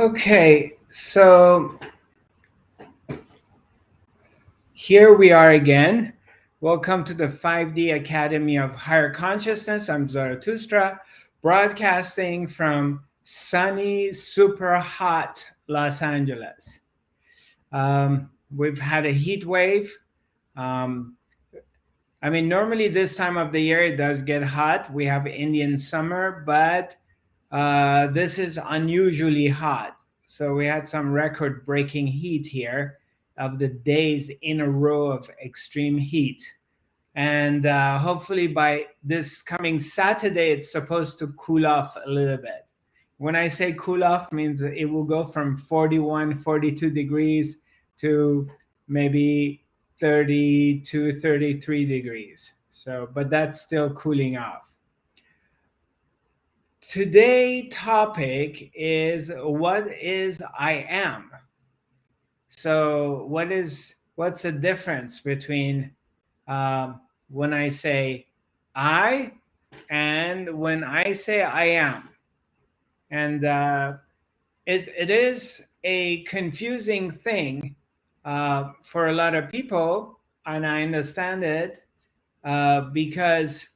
Okay, so here we are again. Welcome to the 5D Academy of Higher Consciousness. I'm Zarathustra, broadcasting from sunny, super hot Los Angeles. We've had a heat wave. Normally this time of the year it does get hot. We have Indian summer, but this is unusually hot. So we had some record-breaking heat here of the days in a row of extreme heat. And hopefully by this coming Saturday, it's supposed to cool off a little bit. When I say cool off, means it will go from 41, 42 degrees to maybe 30 to 33 degrees. So, but that's still cooling off. Today's topic is what is I am. So what's the difference between when I say I and when I say I am? And it is a confusing thing for a lot of people, and I understand it because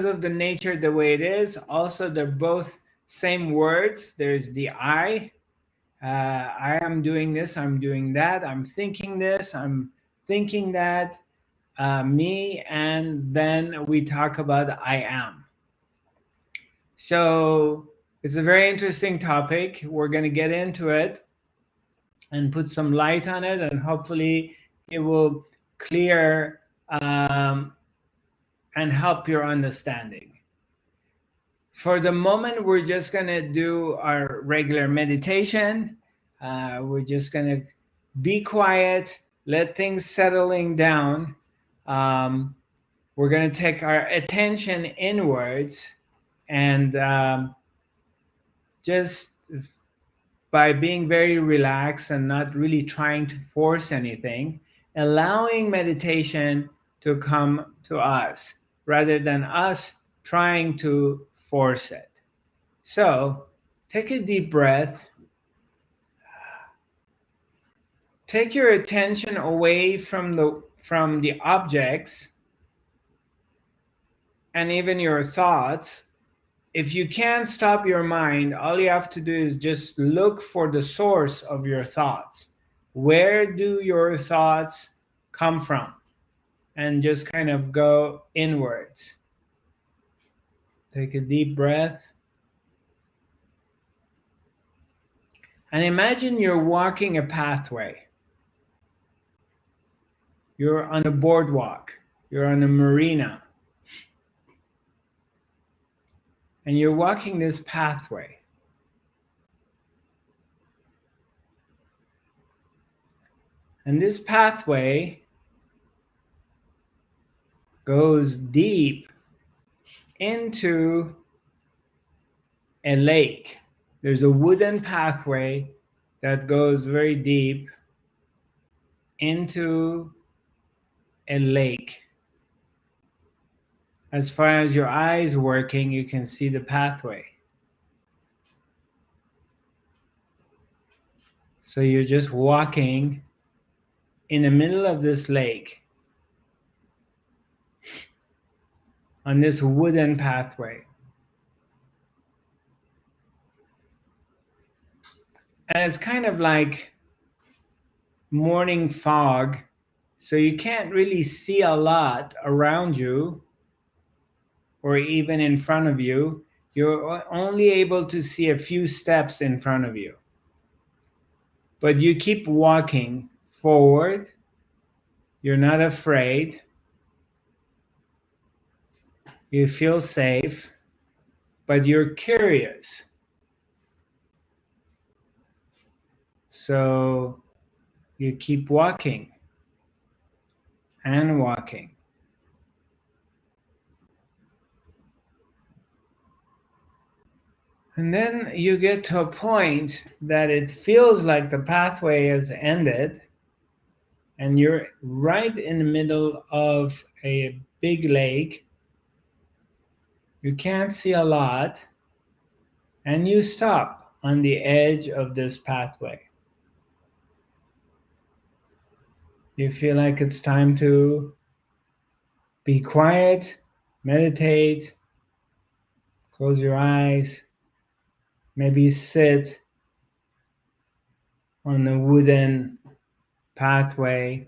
of the nature the way it is. Also, they're both same words. There's the I am doing this, I'm doing that, I'm thinking this, I'm thinking that, me, and then we talk about I am. So it's a very interesting topic. We're going to get into it and put some light on it, and hopefully it will clear and help your understanding. For the moment, we're just going to do our regular meditation. We're just going to be quiet, let things settling down. We're going to take our attention inwards, and just by being very relaxed and not really trying to force anything, allowing meditation to come to us rather than us trying to force it. So take a deep breath. Take your attention away from the objects and even your thoughts. If you can't stop your mind, all you have to do is just look for the source of your thoughts. Where do your thoughts come from? And just kind of go inwards. Take a deep breath. And imagine you're walking a pathway. You're on a boardwalk. You're on a marina. And you're walking this pathway. And this pathway goes deep into a lake. There's a wooden pathway that goes very deep into a lake. As far as your eyes working, you can see the pathway. So you're just walking in the middle of this lake on this wooden pathway. And it's kind of like morning fog, so you can't really see a lot around you or even in front of you. You're only able to see a few steps in front of you. But you keep walking forward. You're not afraid. You feel safe, but you're curious. So you keep walking and walking. And then you get to a point that it feels like the pathway has ended, and you're right in the middle of a big lake. You can't see a lot, and you stop on the edge of this pathway. You feel like it's time to be quiet, meditate, close your eyes, maybe sit on a wooden pathway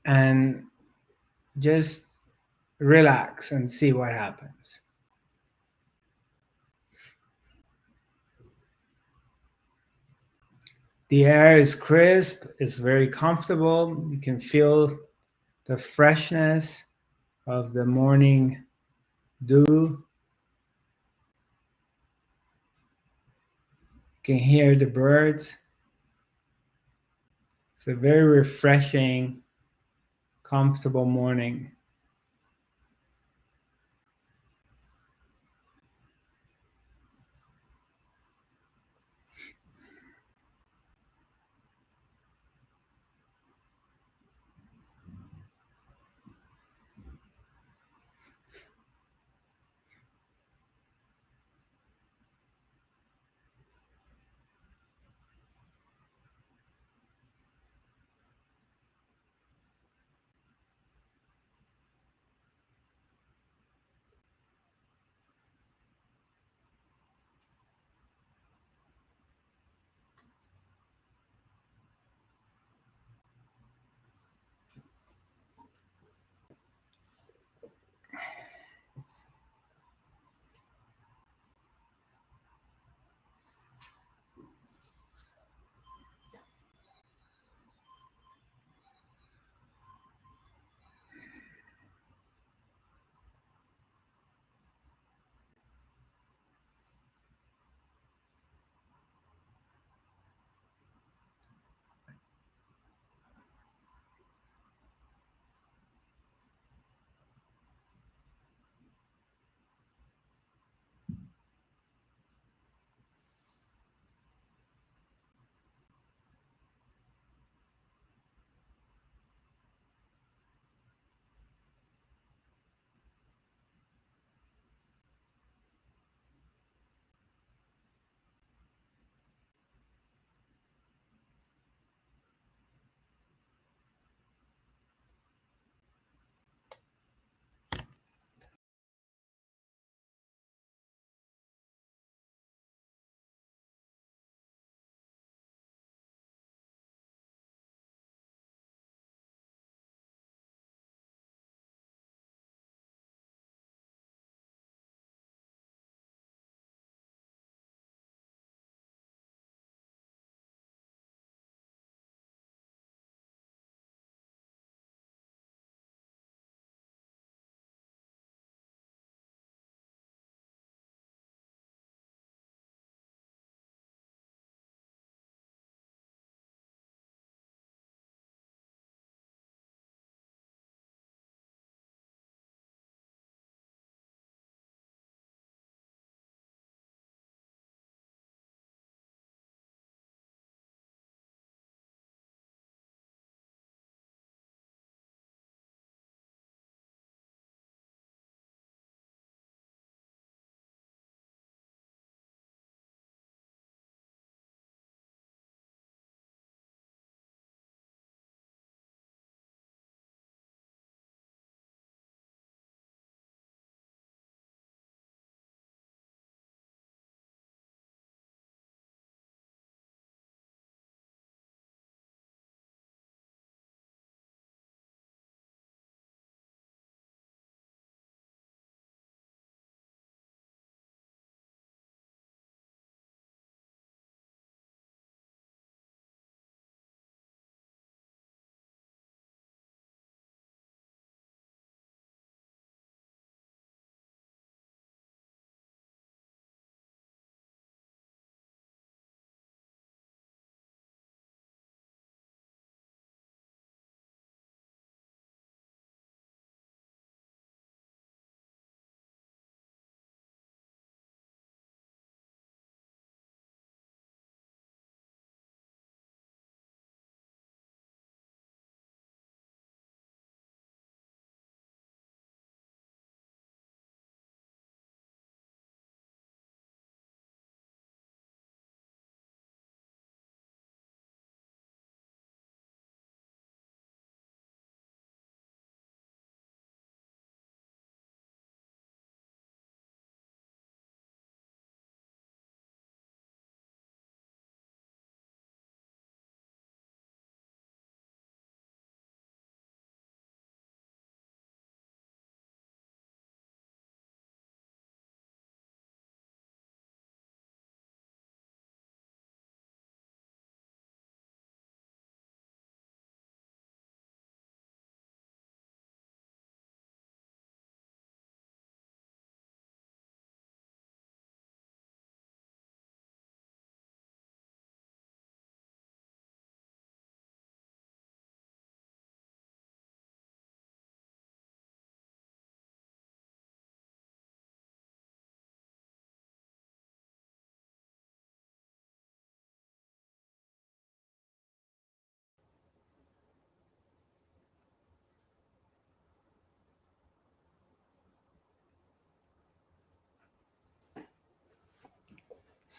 and just relax and see what happens. The air is crisp, it's very comfortable. You can feel the freshness of the morning dew. You can hear the birds. It's a very refreshing, comfortable morning.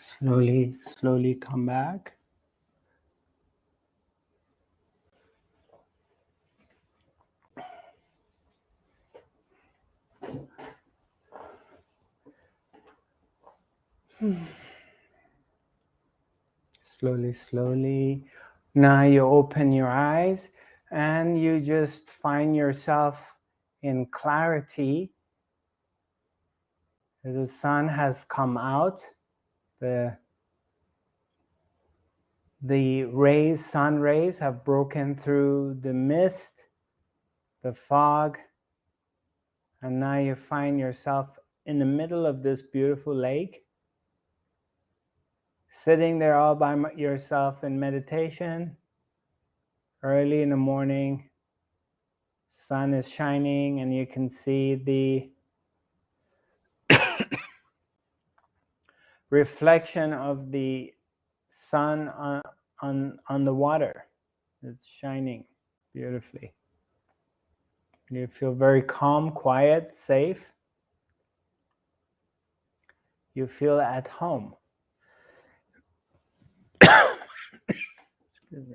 Slowly, slowly come back. Slowly, slowly. Now you open your eyes and you just find yourself in clarity. The sun has come out. The rays, sun rays have broken through the mist, the fog, and now you find yourself in the middle of this beautiful lake, sitting there all by yourself in meditation. Early in the morning, sun is shining and you can see the reflection of the sun on the water. It's shining beautifully. You feel very calm, quiet, safe. You feel at home. Excuse me.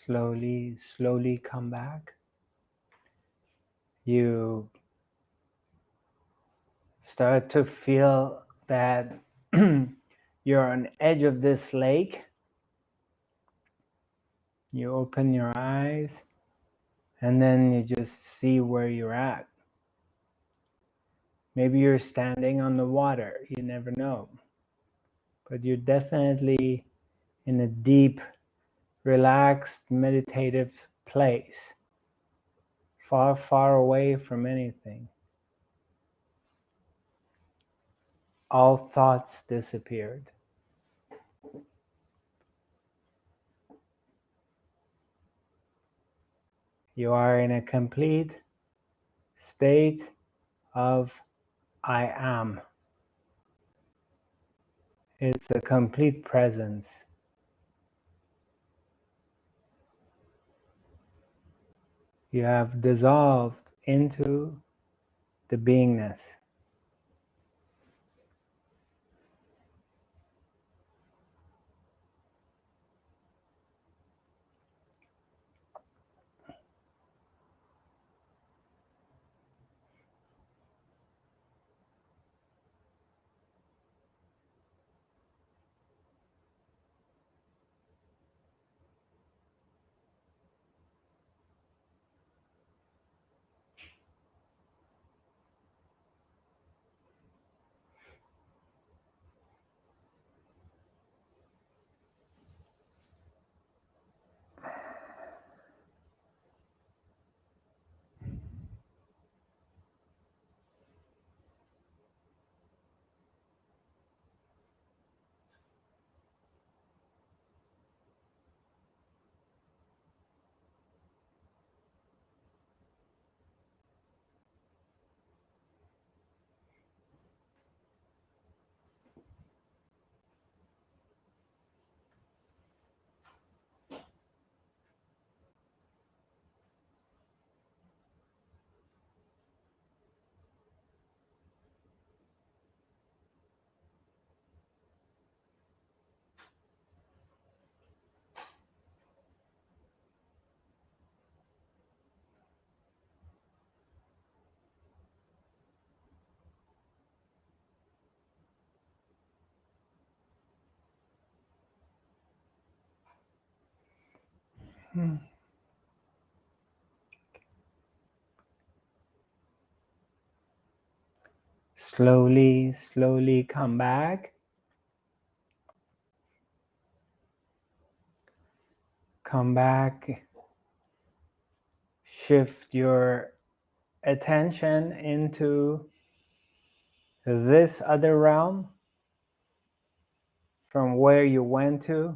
Slowly, slowly come back. You start to feel that you're on the edge of this lake. You open your eyes and then you just see where you're at. Maybe you're standing on the water, you never know. But you're definitely in a deep, relaxed, meditative place, far, far away from anything. All thoughts disappeared. You are in a complete state of I am. It's a complete presence. You have dissolved into the beingness. Slowly, slowly come back. Come back. Shift your attention into this other realm from where you went to.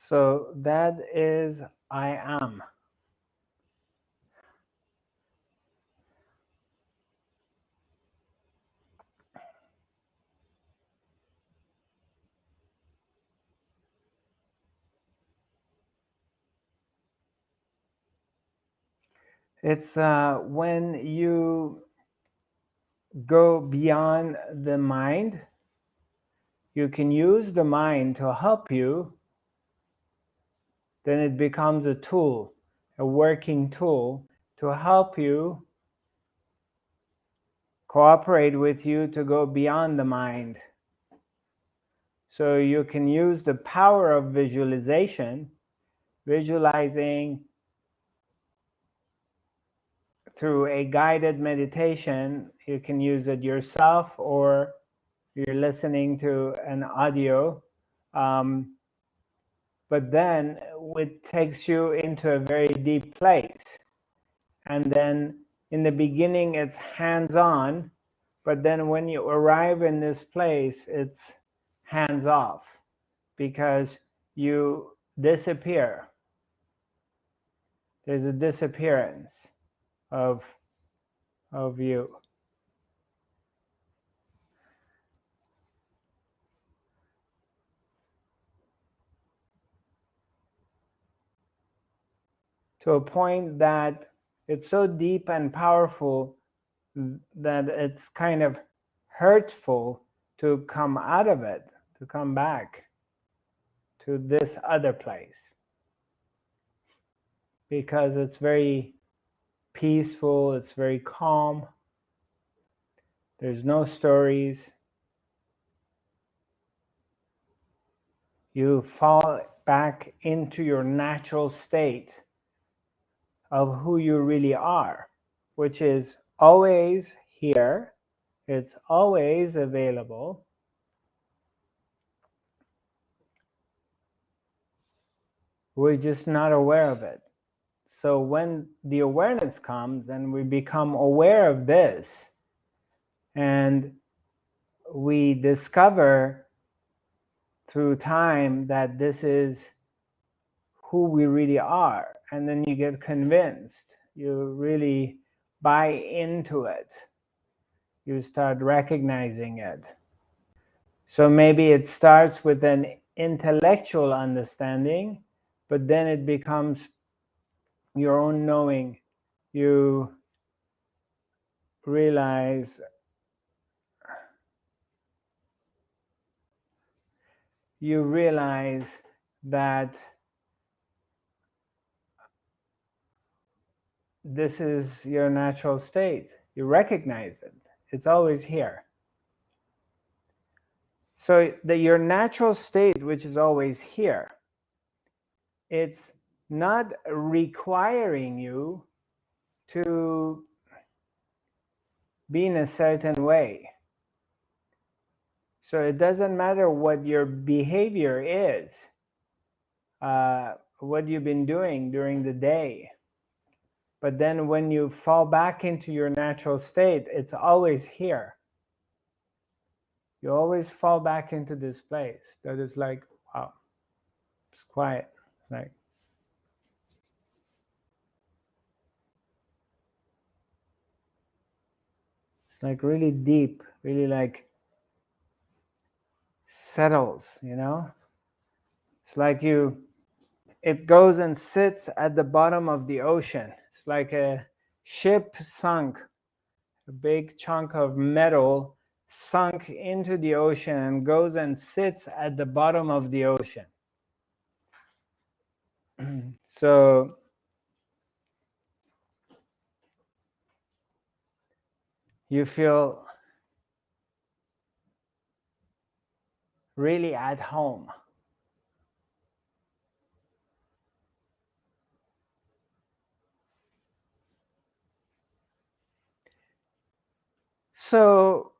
So that is I am. It's when you go beyond the mind, you can use the mind to help you, then it becomes a tool, a working tool to help you, cooperate with you to go beyond the mind. So you can use the power of visualization, visualizing through a guided meditation. You can use it yourself, or you're listening to an audio. But then it takes you into a very deep place. And then in the beginning, it's hands-on. But then when you arrive in this place, it's hands-off, because you disappear. There's a disappearance of you. To a point that it's so deep and powerful that it's kind of hurtful to come out of it, to come back to this other place, because it's very peaceful, it's very calm, there's no stories. You fall back into your natural state of who you really are, which is always here, it's always available. We're just not aware of it. So when the awareness comes and we become aware of this, and we discover through time that this is who we really are, and then you get convinced, you really buy into it, you start recognizing it. So maybe it starts with an intellectual understanding, but then it becomes your own knowing. You realize that this is your natural state. You recognize it. It's always here. So your natural state, which is always here, it's not requiring you to be in a certain way. So it doesn't matter what your behavior is, what you've been doing during the day. But then when you fall back into your natural state, it's always here. You always fall back into this place that is like, wow, it's quiet. Like, it's like really deep, really like settles, you know? It's like it goes and sits at the bottom of the ocean. It's like a ship sunk, a big chunk of metal sunk into the ocean and goes and sits at the bottom of the ocean. So you feel really at home. So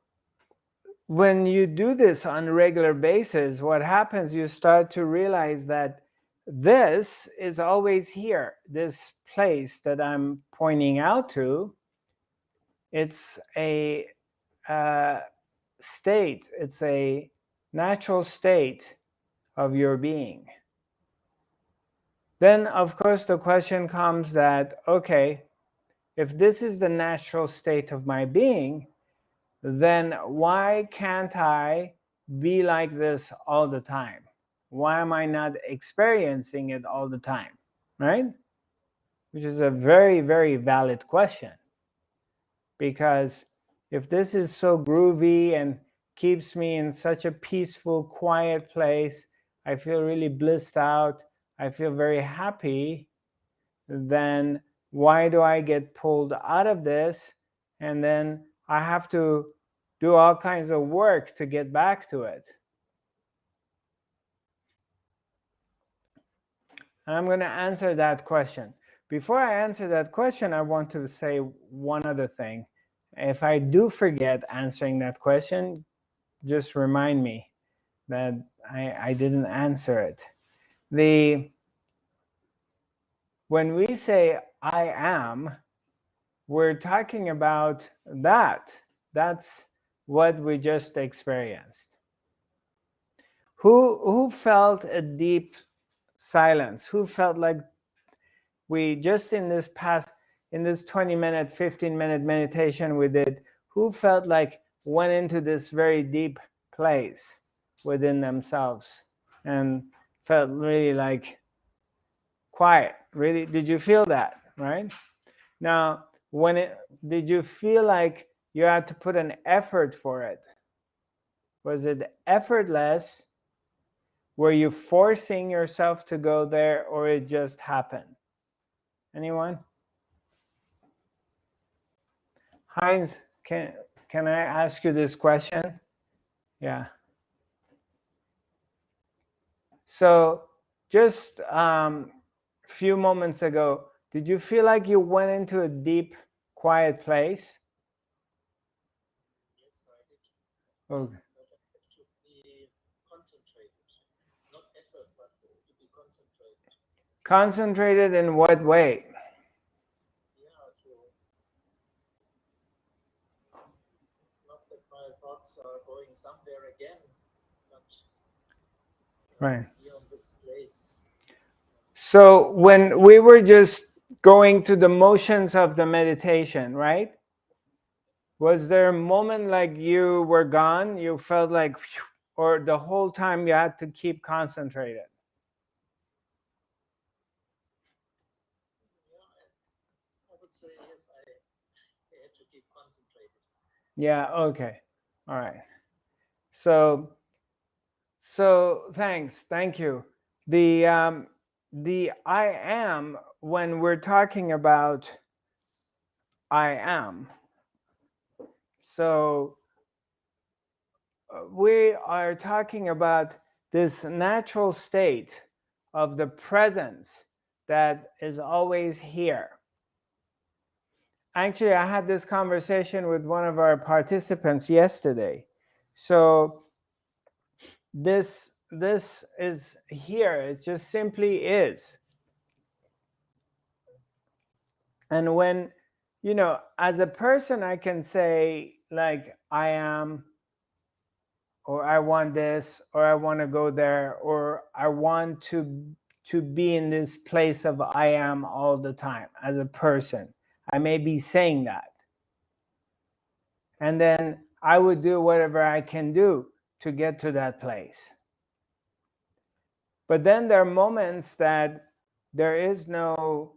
when you do this on a regular basis, what happens, you start to realize that this is always here. This place that I'm pointing out to, it's a state, it's a natural state of your being. Then, of course, the question comes that, okay, if this is the natural state of my being, then why can't I be like this all the time? Why am I not experiencing it all the time, right? Which is a very, very valid question. Because if this is so groovy and keeps me in such a peaceful, quiet place, I feel really blissed out, I feel very happy, then why do I get pulled out of this? And then I have to do all kinds of work to get back to it. And I'm going to answer that question. Before I answer that question, I want to say one other thing. If I do forget answering that question, just remind me that I didn't answer it. When we say I am, we're talking about that. That's what we just experienced. Who felt a deep silence? Who felt like we just in this 20-minute, 15-minute meditation we did, who felt like went into this very deep place within themselves and felt really like quiet? Really, did you feel that? Right now, did you feel like you had to put an effort for it? Was it effortless? Were you forcing yourself to go there, or it just happened? Anyone? Heinz, can I ask you this question? Yeah. So just a few moments ago, did you feel like you went into a deep, quiet place? Yes, I did. Okay. But I have to be concentrated. Not effort, but to be concentrated. Concentrated in what way? Yeah, not that my thoughts are going somewhere again, but Right. be on this place. So when we were just going through the motions of the meditation, right? Was there a moment like you were gone, you felt like, or the whole time you had to keep concentrated? Yeah, I would say yes, I had to keep concentrated. Yeah, okay. All right. So thank you. The I am, when we're talking about I am, so we are talking about this natural state of the presence that is always here. Actually, I had this conversation with one of our participants yesterday. So this is here. It just simply is. And when, as a person, I can say like I am, or I want this, or I want to go there, or I want to be in this place of I am all the time. As a person, I may be saying that, and then I would do whatever I can do to get to that place. But then there are moments that there's no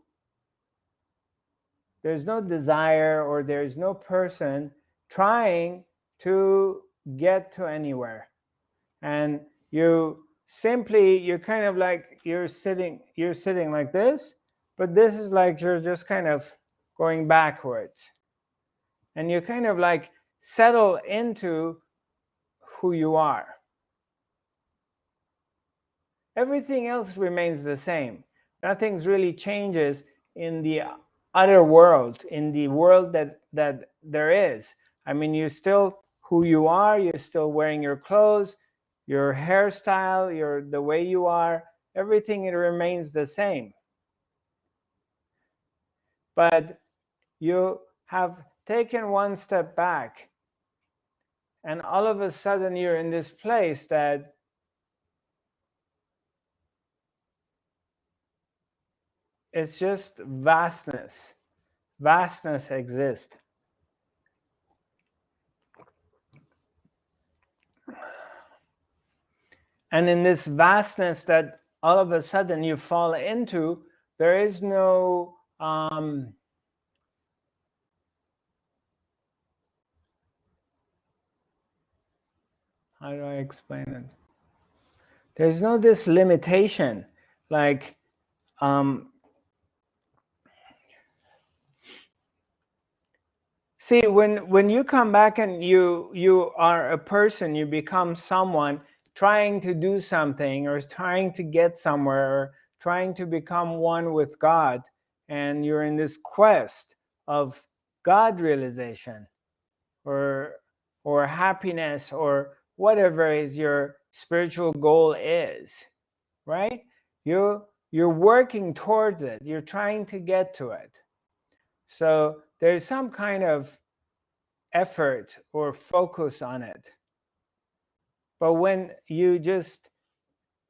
desire, or there's no person trying to get to anywhere, and you're kind of like you're sitting like this, but this is like you're just kind of going backwards, and you kind of like settle into who you are. Everything else remains the same. Nothing's really changes in the other world, in the world that there is. I mean, you're still who you are. You're still wearing your clothes, your hairstyle, the way you are. Everything, it remains the same. But you have taken one step back, and all of a sudden you're in this place that it's just vastness. Vastness exists. And in this vastness that all of a sudden you fall into, there is no how do I explain it? There's no this limitation, like see, when you come back and you are a person, you become someone trying to do something, or trying to get somewhere, or trying to become one with God, and you're in this quest of God realization, or happiness, or whatever is your spiritual goal is, right? You're working towards it. You're trying to get to it. So there's some kind of effort or focus on it. But when you just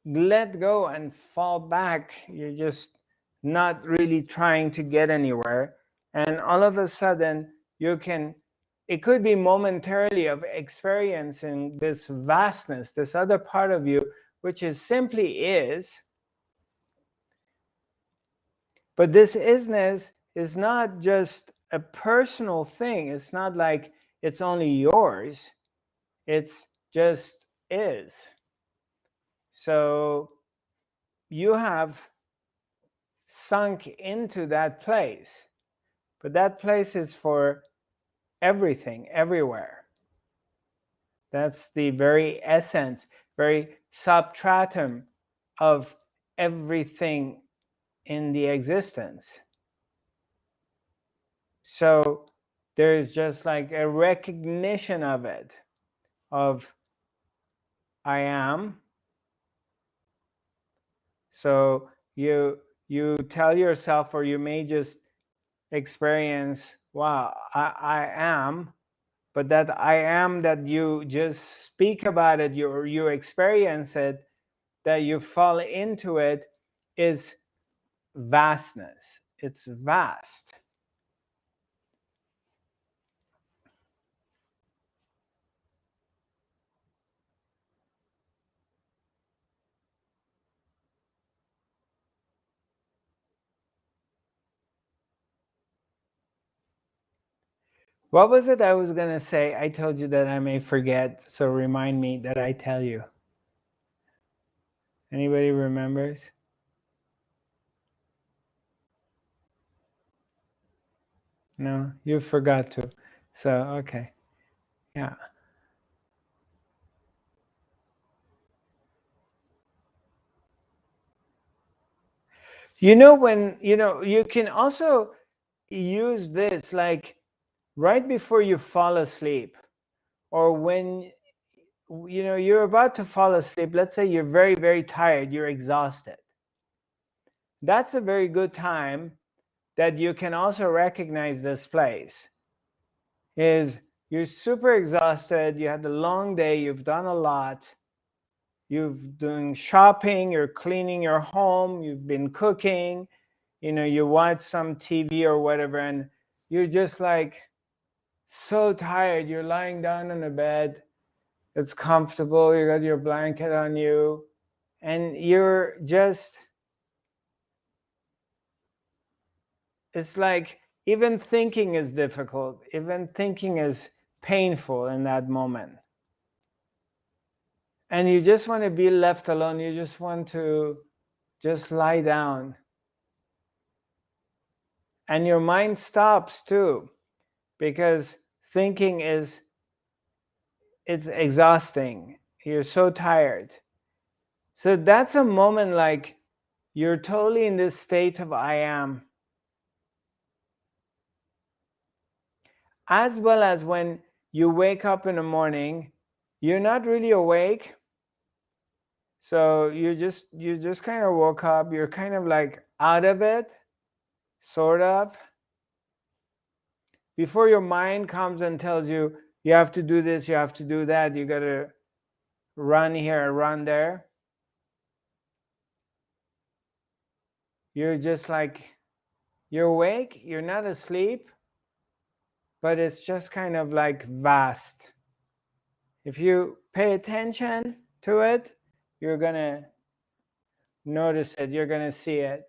let go and fall back, you're just not really trying to get anywhere. And all of a sudden, it could be momentarily of experiencing this vastness, this other part of you, which is simply is. But this isness is not just a personal thing. It's not like it's only yours. It's just is. So you have sunk into that place, but that place is for everything, everywhere. That's the very essence, very substratum of everything in the existence. So there's just like a recognition of it, of I am. So you tell yourself, or you may just experience, wow, I am. But that I am that you just speak about it, you experience it, that you fall into it, is vastness. It's vast. What was it I was going to say? I told you that I may forget, so remind me that I tell you. Anybody remembers? No, you forgot to. So, okay. Yeah. When, you can also use this like right before you fall asleep, or when you're about to fall asleep. Let's say you're very, very tired, you're exhausted. That's a very good time that you can also recognize this place. Is you're super exhausted, you had a long day, you've done a lot, you've done shopping, you're cleaning your home, you've been cooking, you watch some TV or whatever, and you're just like so tired. You're lying down on a bed, it's comfortable, you got your blanket on you, and you're just, it's like even thinking is difficult, even thinking is painful in that moment. And you just want to be left alone. You just want to just lie down. And your mind stops too, because thinking it's exhausting. You're so tired. So that's a moment like you're totally in this state of I am. As well as when you wake up in the morning, you're not really awake. So you just kind of woke up, you're kind of like out of it, sort of. Before your mind comes and tells you, you have to do this, you have to do that, you got to run here, run there. You're just like, you're awake, you're not asleep, but it's just kind of like vast. If you pay attention to it, you're going to notice it, you're going to see it.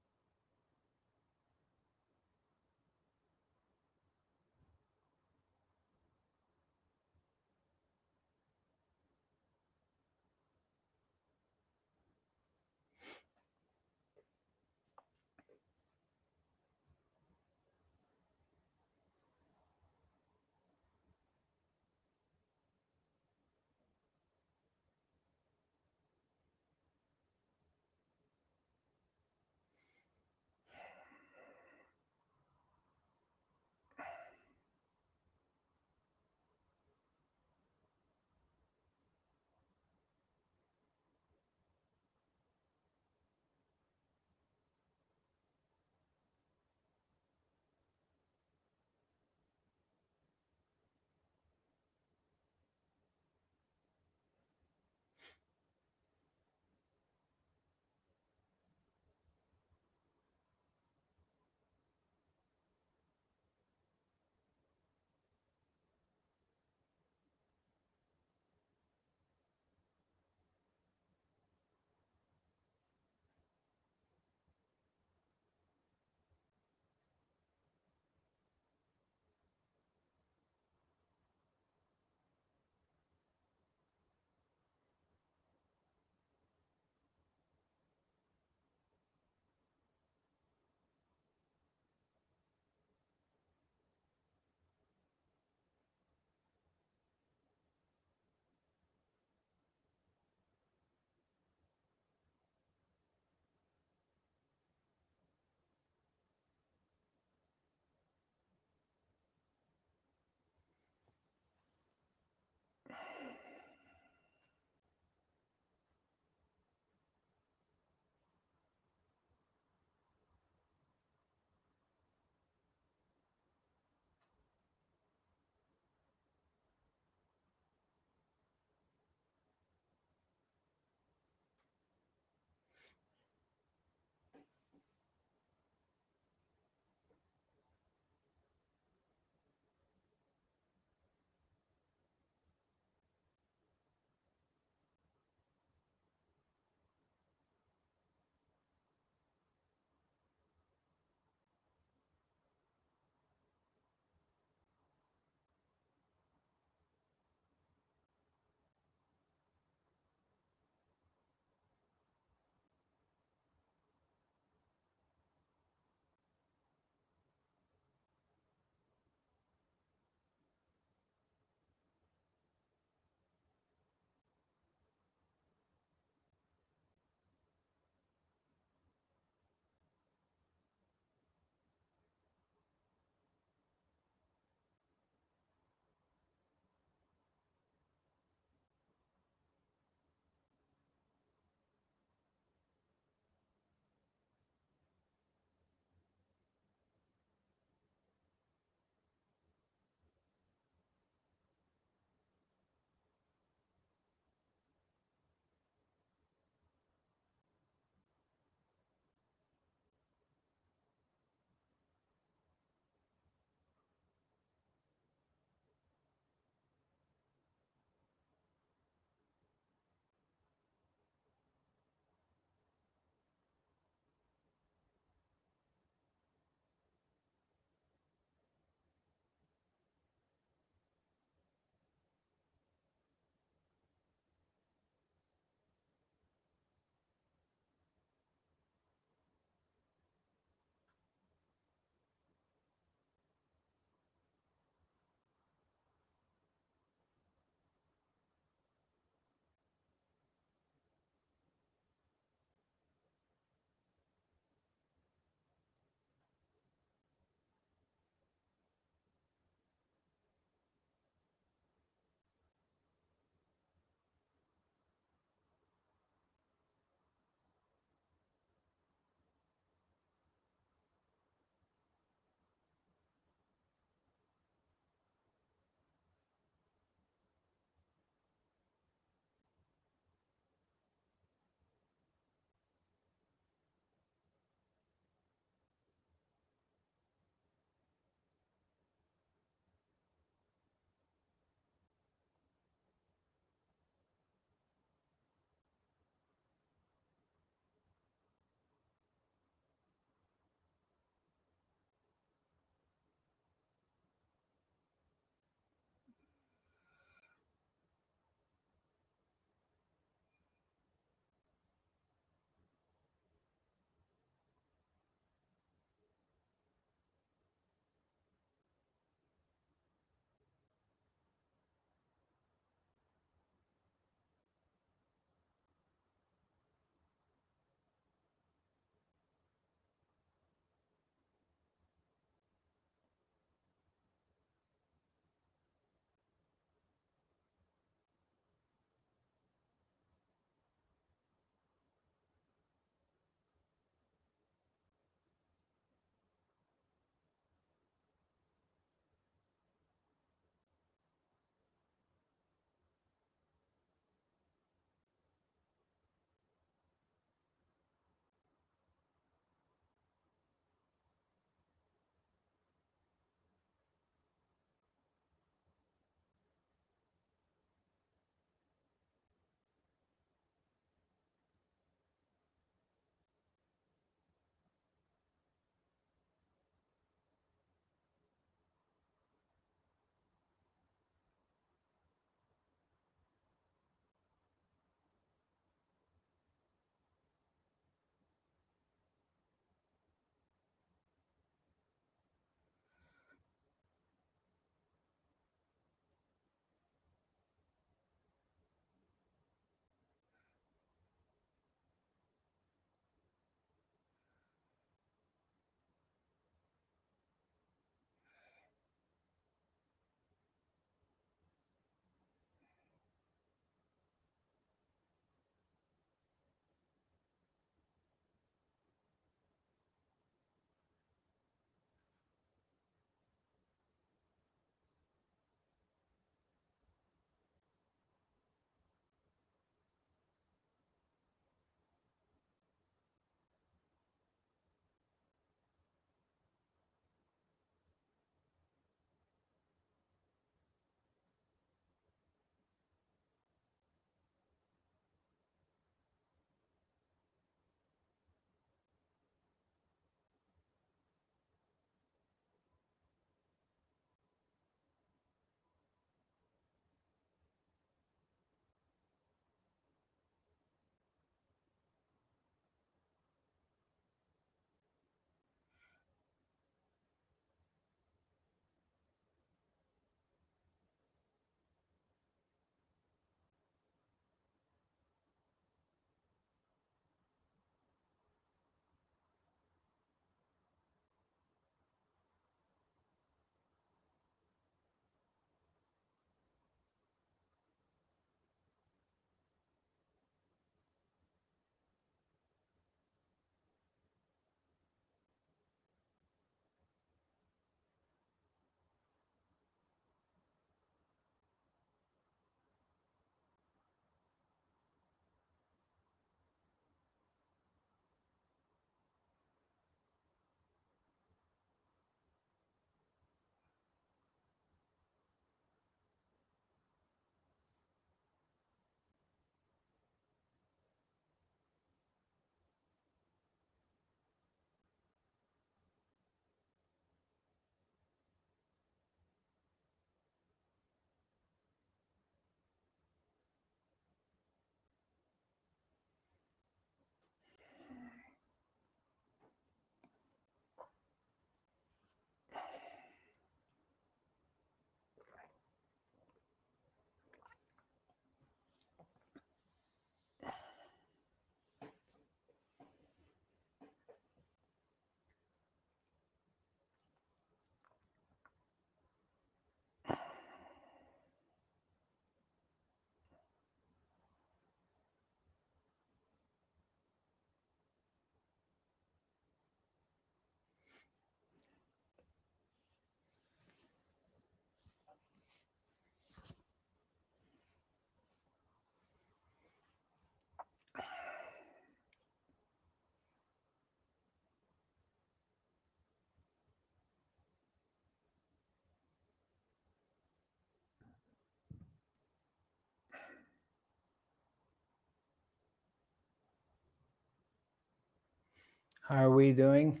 How are we doing?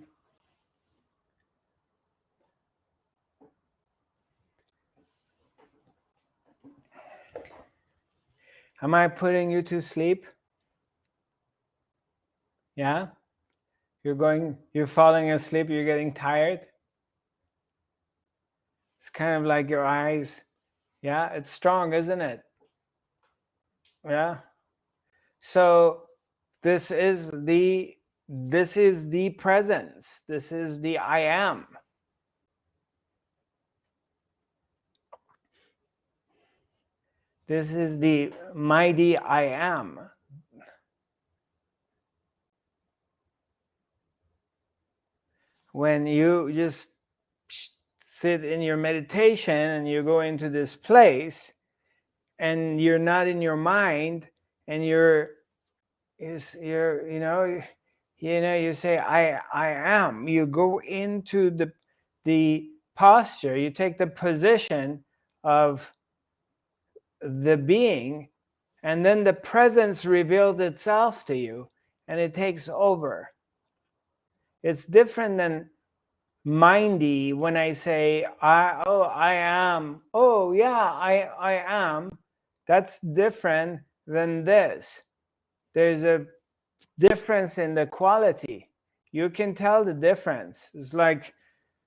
Am I putting you to sleep? Yeah? You're falling asleep, you're getting tired? It's kind of like your eyes. Yeah, it's strong, isn't it? Yeah. So this is the presence. This is the I am. This is the mighty I am. When you just sit in your meditation and you go into this place and you're not in your mind and you're you say I am. You go into the posture, you take the position of the being, and then the presence reveals itself to you and it takes over. It's different than mindy when I say I am. Oh yeah, I am. That's different than this. There's a difference in the quality. You can tell the difference. It's like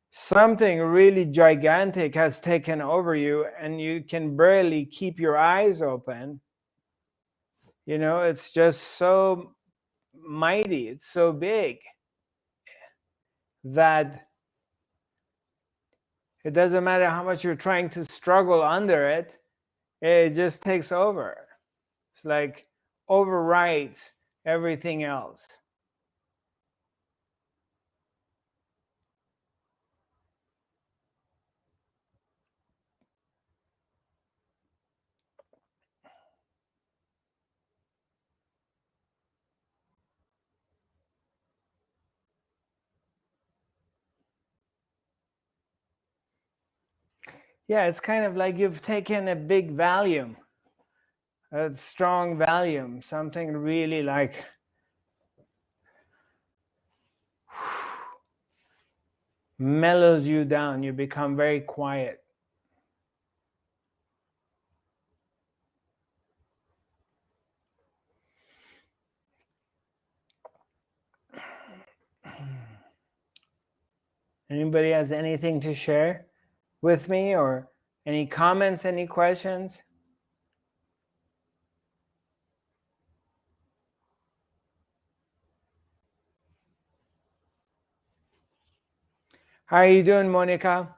something really gigantic has taken over you and you can barely keep your eyes open. It's just so mighty, it's so big that it doesn't matter how much you're trying to struggle under it, it just takes over. It's like overrides everything else. Yeah, it's kind of like you've taken a big Valium, a strong Valium, something really like mellows you down. You become very quiet. Anybody has anything to share with me, or any comments, any questions? How are you doing, Monica?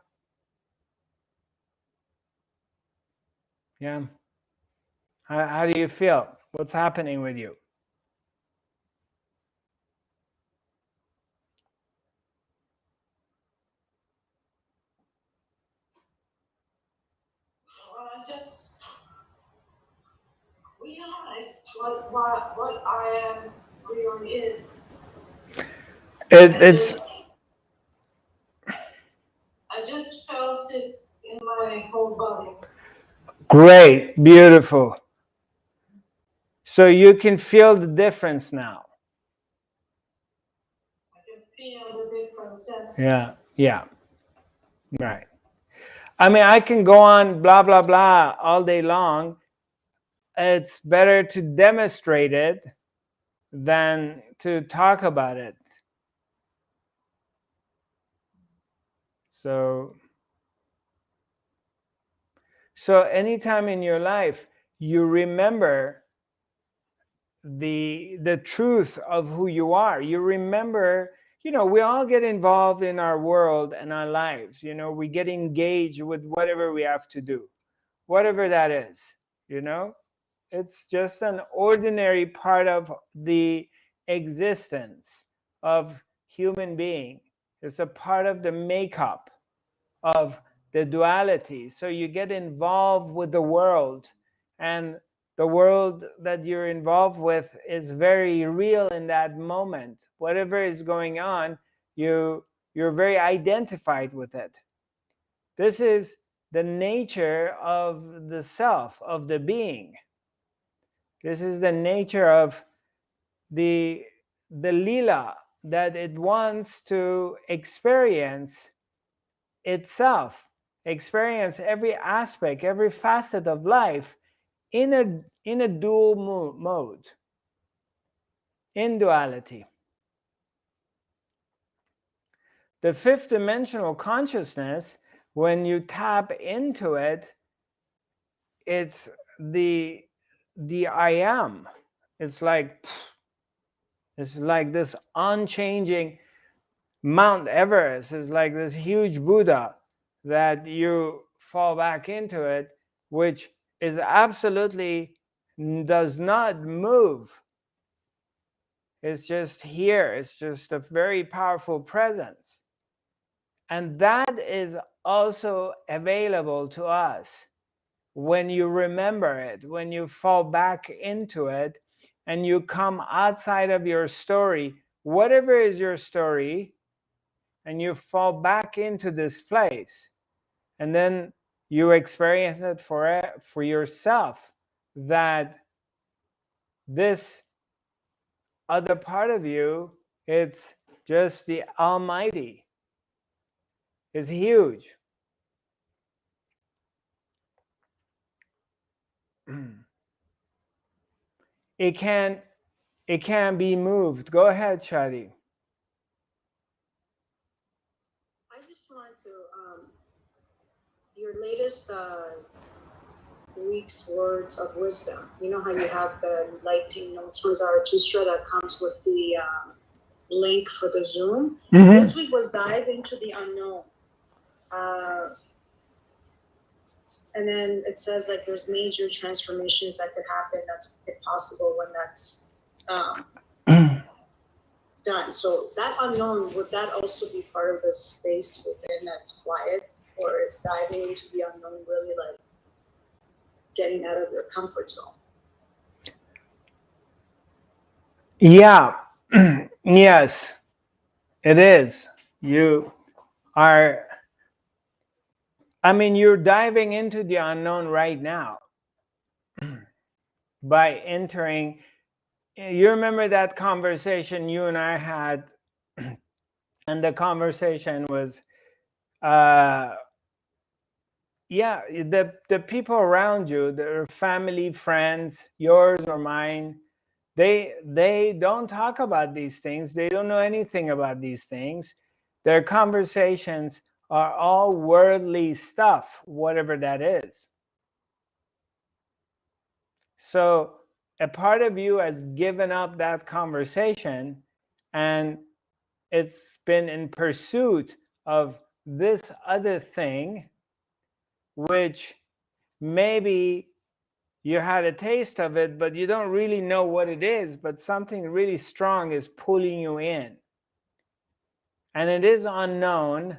Yeah. How do you feel? What's happening with you? I just realized what I am really is. It's. I just felt it in my whole body. Great, beautiful. So you can feel the difference now. I can feel the difference. Yes. Yeah. Right. I mean, I can go on blah, blah, blah all day long. It's better to demonstrate it than to talk about it. So anytime in your life you remember the truth of who you are, you remember, we all get involved in our world and our lives. We get engaged with whatever we have to do, whatever that is. It's just an ordinary part of the existence of human being. It's a part of the makeup of the duality. So you get involved with the world, and the world that you're involved with is very real in that moment. Whatever is going on, you're very identified with it. This is the nature of the self, of the being. This is the nature of the lila that it wants to experience itself, experience every aspect, every facet of life in a dual mode, in duality. The fifth dimensional consciousness, when you tap into it, it's the I am. It's like this unchanging Mount Everest. Is like this huge Buddha that you fall back into it, which is absolutely does not move. It's just here. It's just a very powerful presence. And that is also available to us when you remember it, when you fall back into it and you come outside of your story, whatever is your story, and you fall back into this place. And then you experience it for yourself, that this other part of you, it's just the Almighty, is huge. It can be moved. Go ahead, Shadi. I just wanted to your latest week's words of wisdom. You know how you have the enlightening notes from Zarathustra that comes with the link for the Zoom. Mm-hmm. This week was dive into the unknown. And then it says like there's major transformations that could happen. That's possible when that's done. So that unknown, would that also be part of the space within that's quiet? Or is diving into the unknown really like getting out of your comfort zone? Yeah. Yes, it is. You are, I mean, you're diving into the unknown right now by entering. You remember that conversation you and I had, and the conversation was, yeah, the people around you, their family, friends, yours or mine, they don't talk about these things. They don't know anything about these things. Their conversations are all worldly stuff, whatever that is. So a part of you has given up that conversation, and it's been in pursuit of this other thing, which maybe you had a taste of it, but you don't really know what it is, but something really strong is pulling you in. And it is unknown,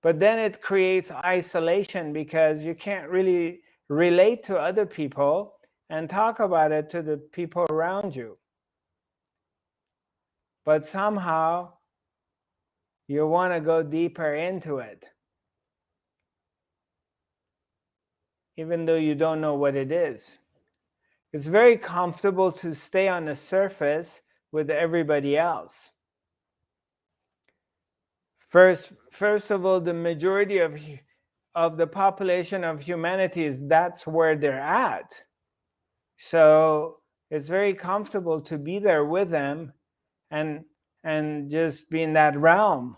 but then it creates isolation because you can't really relate to other people and talk about it to the people around you. But somehow you want to go deeper into it, even though you don't know what it is. It's very comfortable to stay on the surface with everybody else. First of all, the majority of the population of humanity that's where they're at. So it's very comfortable to be there with them and just be in that realm.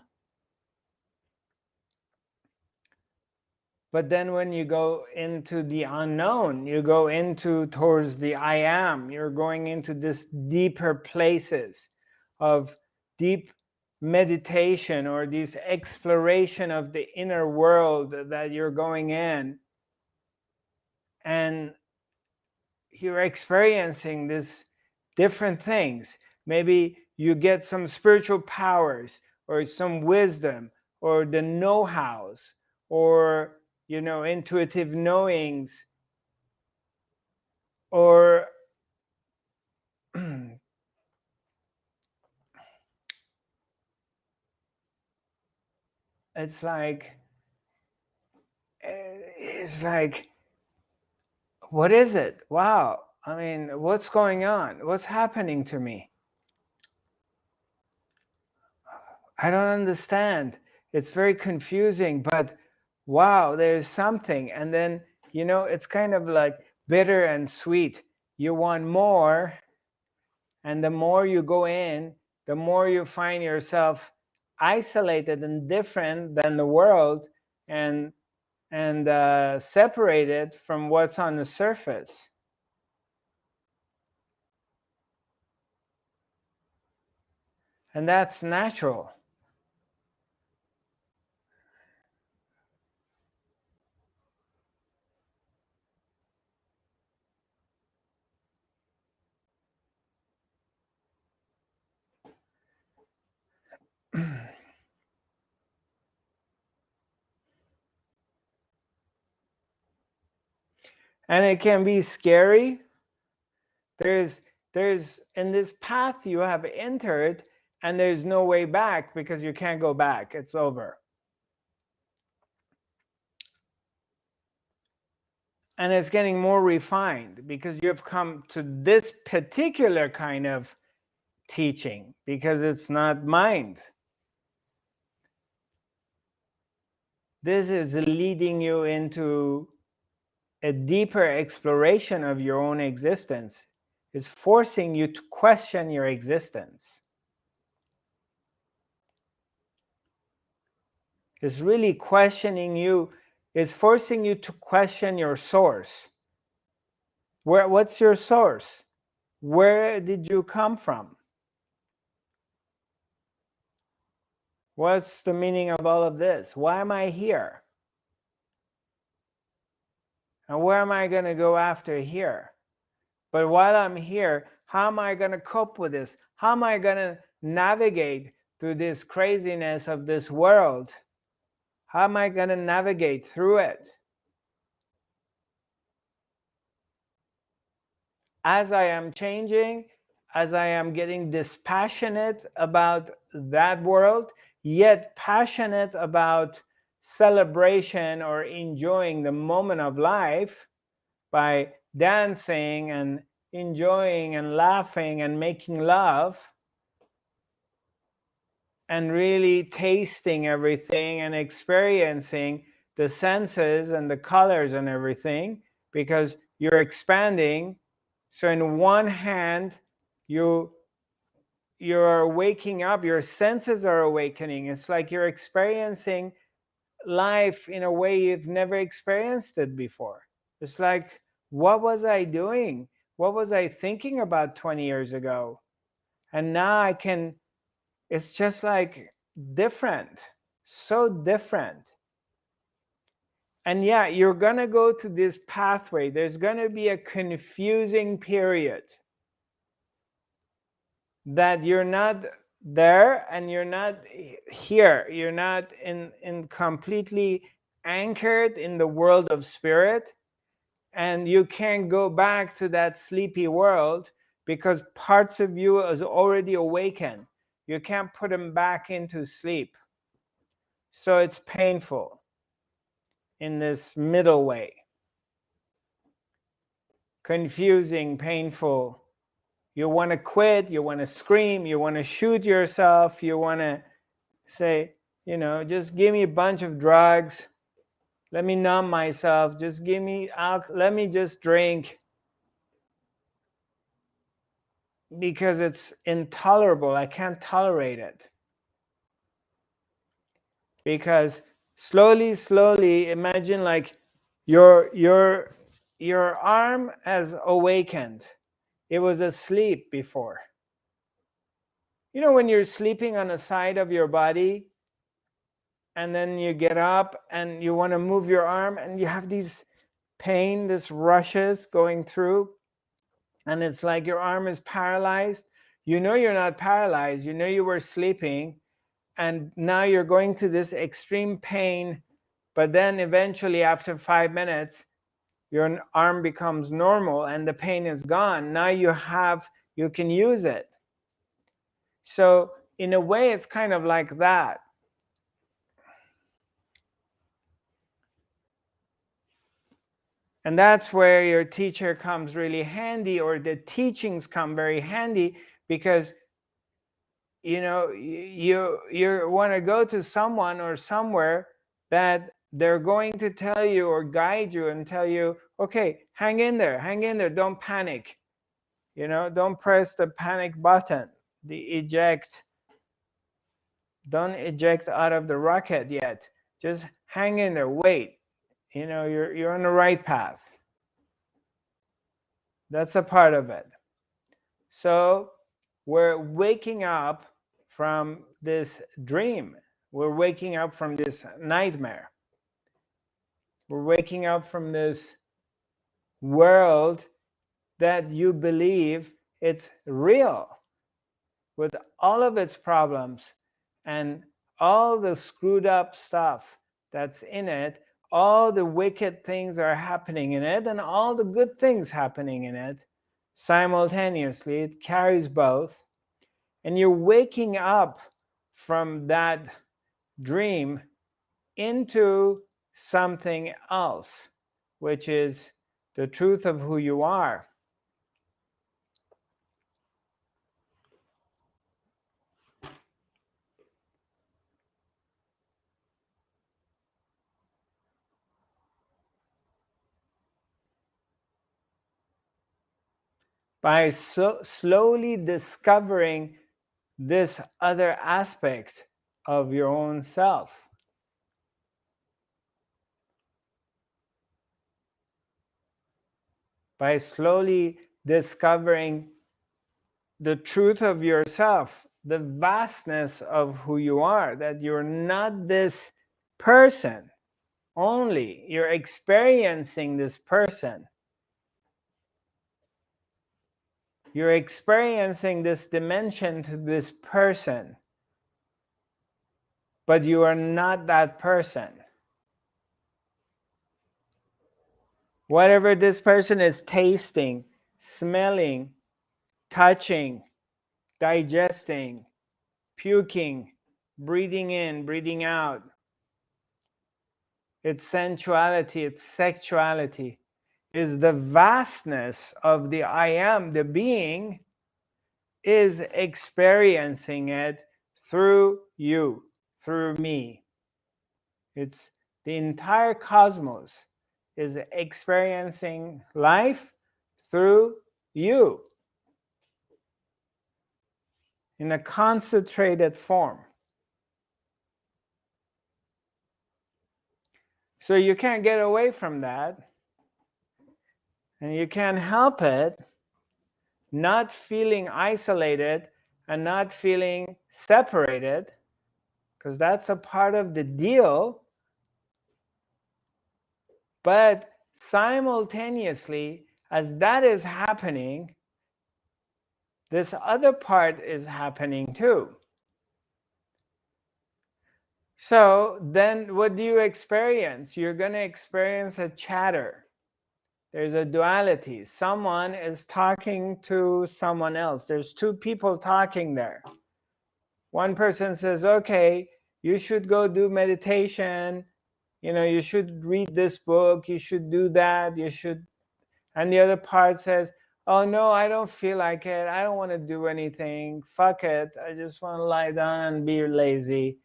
But then when you go into the unknown, you go towards the I am, you're going into this deeper places of deep meditation or this exploration of the inner world that you're going in. And you're experiencing these different things. Maybe you get some spiritual powers or some wisdom or the know-hows or intuitive knowings, or it's like what is it? Wow, I mean, what's going on? What's happening to me? I don't understand. It's very confusing, but wow, there's something. And then, it's kind of like bitter and sweet. You want more, and the more you go in, the more you find yourself isolated and different than the world, and separated from what's on the surface. And that's natural. And it can be scary. There's in this path you have entered, and there's no way back because you can't go back. It's over. And it's getting more refined because you've come to this particular kind of teaching, because it's not mind. This is leading you into a deeper exploration of your own existence. It's forcing you to question your existence. It's really questioning you. It's forcing you to question your source. What's your source? Where did you come from? What's the meaning of all of this? Why am I here? And where am I going to go after here? But while I'm here, how am I going to cope with this? How am I going to navigate through this craziness of this world? How am I going to navigate through it? As I am changing, as I am getting dispassionate about that world, yet passionate about celebration or enjoying the moment of life by dancing and enjoying and laughing and making love, and really tasting everything and experiencing the senses and the colors and everything, because you're expanding. So in one hand, you're waking up, your senses are awakening. It's like you're experiencing life in a way you've never experienced it before. It's like, what was I doing? What was I thinking about 20 years ago? And now I can, it's just like different, so different. And yeah, you're going to go to this pathway. There's going to be a confusing period that you're not there and you're not here. You're not in completely anchored in the world of spirit, and you can't go back to that sleepy world because parts of you is already awakened. You can't put them back into sleep. So it's painful in this middle way. Confusing, painful. You want to quit, you want to scream, you want to shoot yourself, you want to say, just give me a bunch of drugs, let me numb myself, just give me alcohol, let me just drink, because it's intolerable. I can't tolerate it. Because slowly, imagine like your arm has awakened. It was asleep before. When you're sleeping on the side of your body, and then you get up and you want to move your arm, and you have these pain, this rushes going through, and it's like your arm is paralyzed. You're not paralyzed. You were sleeping, and now you're going to this extreme pain, but then eventually after 5 minutes, your arm becomes normal and the pain is gone. Now you can use it. So in a way, it's kind of like that. And that's where your teacher comes really handy, or the teachings come very handy, because you want to go to someone or somewhere that they're going to tell you or guide you and tell you, okay, hang in there, don't panic, don't press the panic button, the eject, don't eject out of the rocket yet, just hang in there, wait, you're on the right path. That's a part of it. So we're waking up from this dream. We're waking up from this nightmare. We're waking up from this world that you believe it's real, with all of its problems and all the screwed up stuff that's in it, all the wicked things are happening in it, and all the good things happening in it simultaneously. It carries both. And you're waking up from that dream into something else, which is the truth of who you are. By slowly discovering this other aspect of your own self. By slowly discovering the truth of yourself, the vastness of who you are, that you're not this person only, you're experiencing this person. You're experiencing this dimension to this person, but you are not that person. Whatever this person is tasting, smelling, touching, digesting, puking, breathing in, breathing out, its sensuality, its sexuality, is the vastness of the I am, the being, is experiencing it through you, through me. It's the entire cosmos is experiencing life through you in a concentrated form. So you can't get away from that, and you can't help it not feeling isolated and not feeling separated, because that's a part of the deal. But simultaneously, as that is happening, this other part is happening too. So then what do you experience? You're going to experience a chatter. There's a duality. Someone is talking to someone else. There's two people talking there. One person says, okay, you should go do meditation. You should read this book. You should do that. You should. And the other part says, oh, no, I don't feel like it. I don't want to do anything. Fuck it. I just want to lie down and be lazy.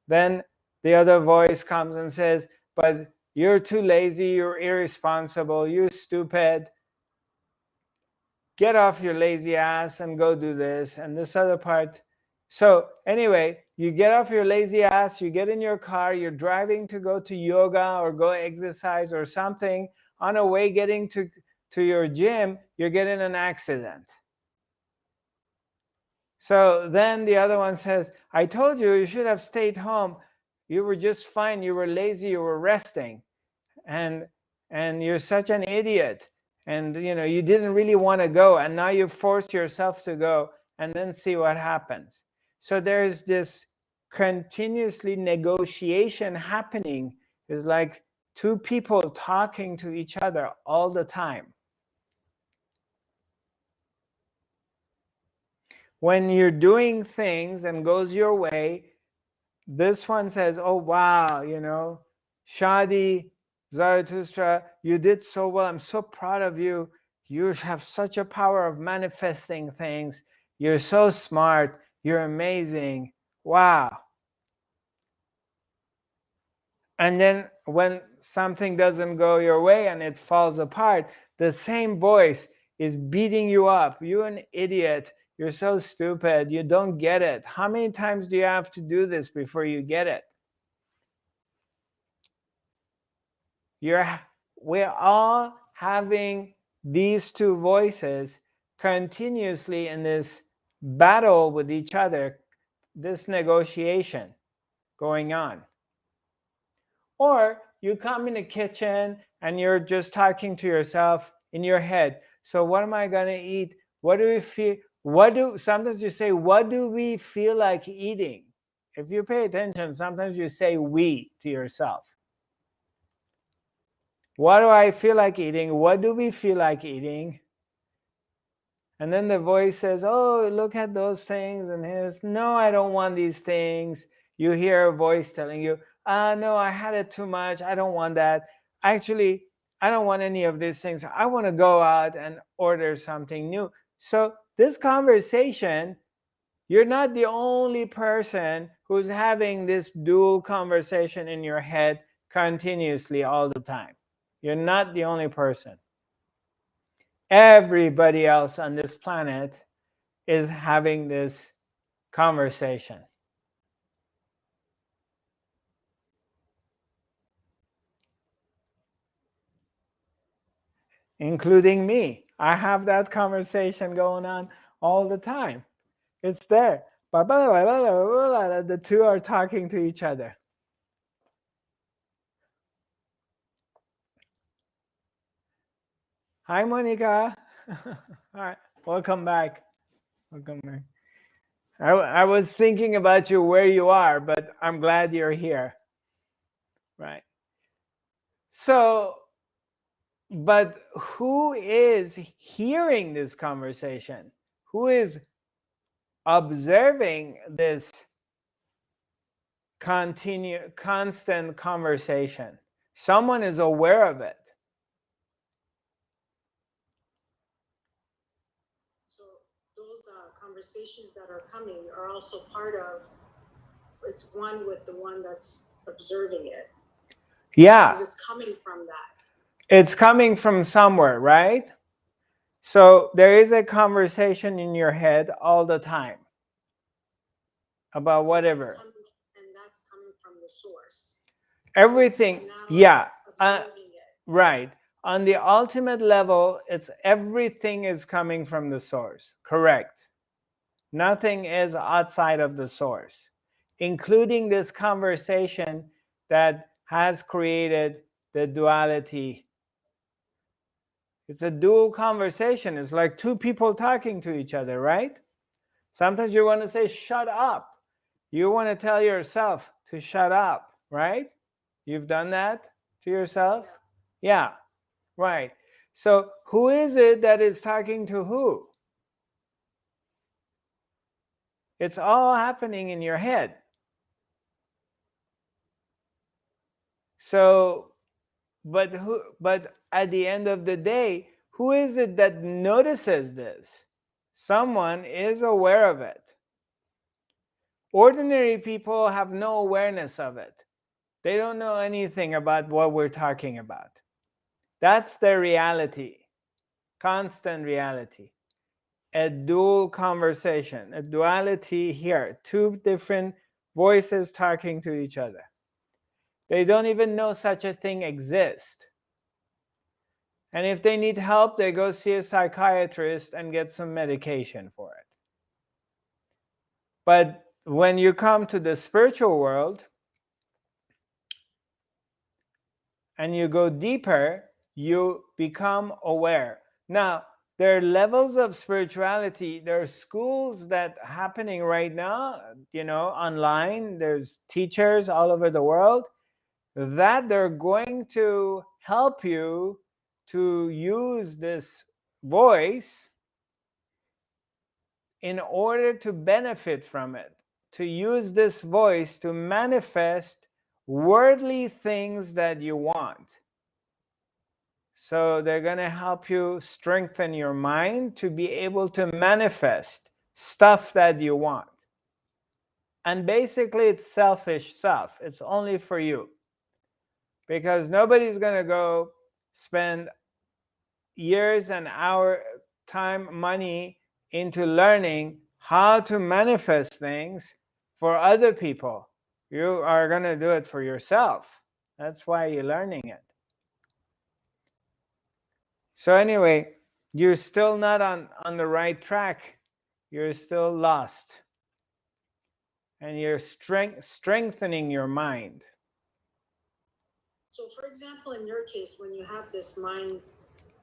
Then the other voice comes and says, but you're too lazy. You're irresponsible. You're stupid. Get off your lazy ass and go do this. And this other part. So anyway, you get off your lazy ass. You get in your car. You're driving to go to yoga or go exercise or something. On the way getting to your gym, you're getting an accident. So then the other one says, I told you, you should have stayed home. You were just fine. You were lazy. You were resting. And you're such an idiot. And you didn't really want to go. And now you forced yourself to go, and then see what happens. So there's this continuously negotiation happening. It's like two people talking to each other all the time. When you're doing things and goes your way, this one says, oh, wow, Shadi, Zarathustra, you did so well. I'm so proud of you. You have such a power of manifesting things. You're so smart. You're amazing. Wow. And then when something doesn't go your way and it falls apart, the same voice is beating you up. You're an idiot. You're so stupid. You don't get it. How many times do you have to do this before you get it? We're all having these two voices continuously in this battle with each other, this negotiation going on. Or you come in the kitchen and you're just talking to yourself in your head. So what am I going to eat? What do we feel? Sometimes you say, what do we feel like eating? If you pay attention, sometimes you say we to yourself. What do I feel like eating? What do we feel like eating? And then the voice says, oh, look at those things. And his, no, I don't want these things. You hear a voice telling you, no, I had it too much. I don't want that. Actually, I don't want any of these things. I want to go out and order something new. So this conversation, you're not the only person who's having this dual conversation in your head continuously all the time. You're not the only person. Everybody else on this planet is having this conversation. Including me. I have that conversation going on all the time. It's there. The two are talking to each other. Hi, Monica. All right, welcome back. Welcome back. I was thinking about you where you are, but I'm glad you're here. Right. So, but who is hearing this conversation? Who is observing this constant conversation? Someone is aware of it. So those conversations that are coming are also part of, it's one with the one that's observing it. Yeah. Because it's coming from that. It's coming from somewhere, right? So there is a conversation in your head all the time about whatever. And that's coming from the source. Everything, yeah. Right. On the ultimate level, it's everything is coming from the source. Correct. Nothing is outside of the source, including this conversation that has created the duality. It's a dual conversation. It's like two people talking to each other, right? Sometimes you want to say, shut up. You want to tell yourself to shut up, right? You've done that to yourself? Yeah, right. So who is it that is talking to who? It's all happening in your head. So, but at the end of the day, who is it that notices this? Someone is aware of it. Ordinary people have no awareness of it. They don't know anything about what we're talking about. That's their reality, constant reality. A dual conversation, a duality here, two different voices talking to each other. They don't even know such a thing exists. And if they need help, they go see a psychiatrist and get some medication for it. But when you come to the spiritual world and you go deeper, you become aware. Now, there are levels of spirituality. There are schools that are happening right now, online. There's teachers all over the world that they're going to help you to use this voice in order to benefit from it, to use this voice to manifest worldly things that you want. So they're going to help you strengthen your mind to be able to manifest stuff that you want. And basically it's selfish stuff. It's only for you. Because nobody's going to go spend years and hour time, money into learning how to manifest things for other people. You are going to do it for yourself. That's why you're learning it. So anyway, you're still not on the right track. You're still lost. And you're strengthening your mind. So for example, in your case, when you have this mind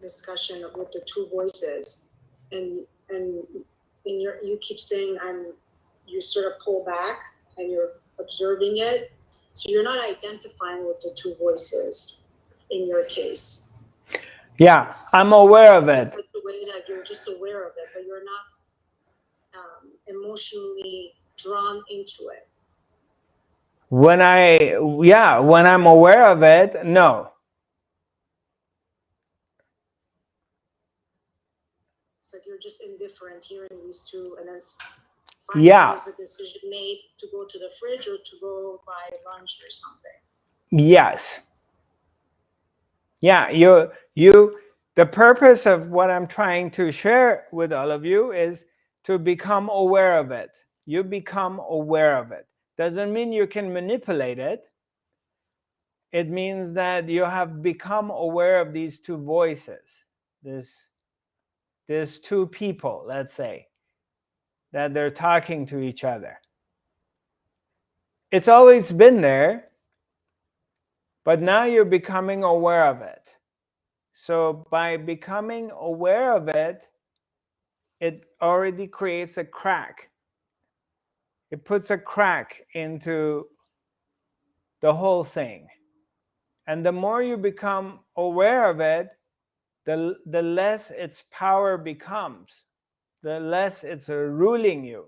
discussion with the two voices, and you keep saying you sort of pull back and you're observing it, so you're not identifying with the two voices in your case. Yeah, I'm aware of it. It's like the way that you're just aware of it, but you're not emotionally drawn into it. When I'm aware of it, no. It's like you're just indifferent hearing these two, and then finally there's a decision made to go to the fridge or to go buy lunch or something. Yes. Yeah, the purpose of what I'm trying to share with all of you is to become aware of it. You become aware of it. Doesn't mean you can manipulate it. It means that you have become aware of these two voices. There's two people, let's say, that they're talking to each other. It's always been there, but now you're becoming aware of it. So by becoming aware of it, it already creates a crack. It puts a crack into the whole thing. And the more you become aware of it, the less its power becomes, the less it's ruling you.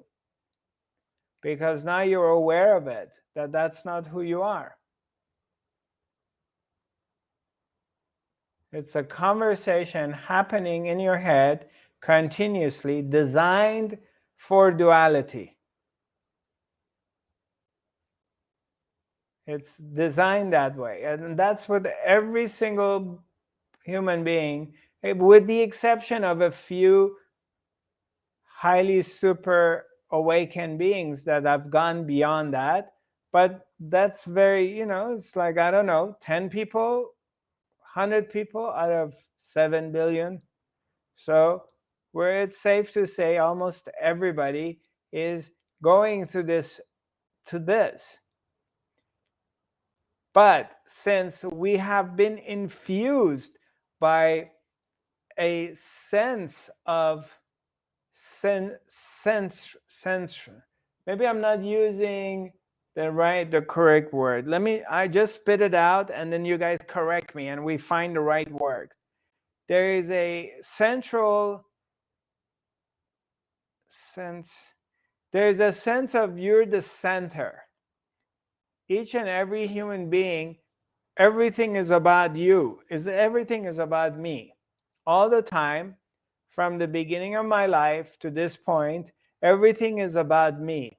Because now you're aware of it, that that's not who you are. It's a conversation happening in your head continuously, designed for duality. It's designed that way. And that's what every single human being, with the exception of a few highly super awakened beings that have gone beyond that. But that's very, it's like, I don't know, 10 people, 100 people out of 7 billion. So where it's safe to say almost everybody is going through this to this. But since we have been infused by a sense of sense, maybe I'm not using the correct word. I just spit it out and then you guys correct me and we find the right word. There is a central sense. There's a sense of you're the center. Each and every human being, everything is about you. Everything is about me. All the time, from the beginning of my life to this point, everything is about me.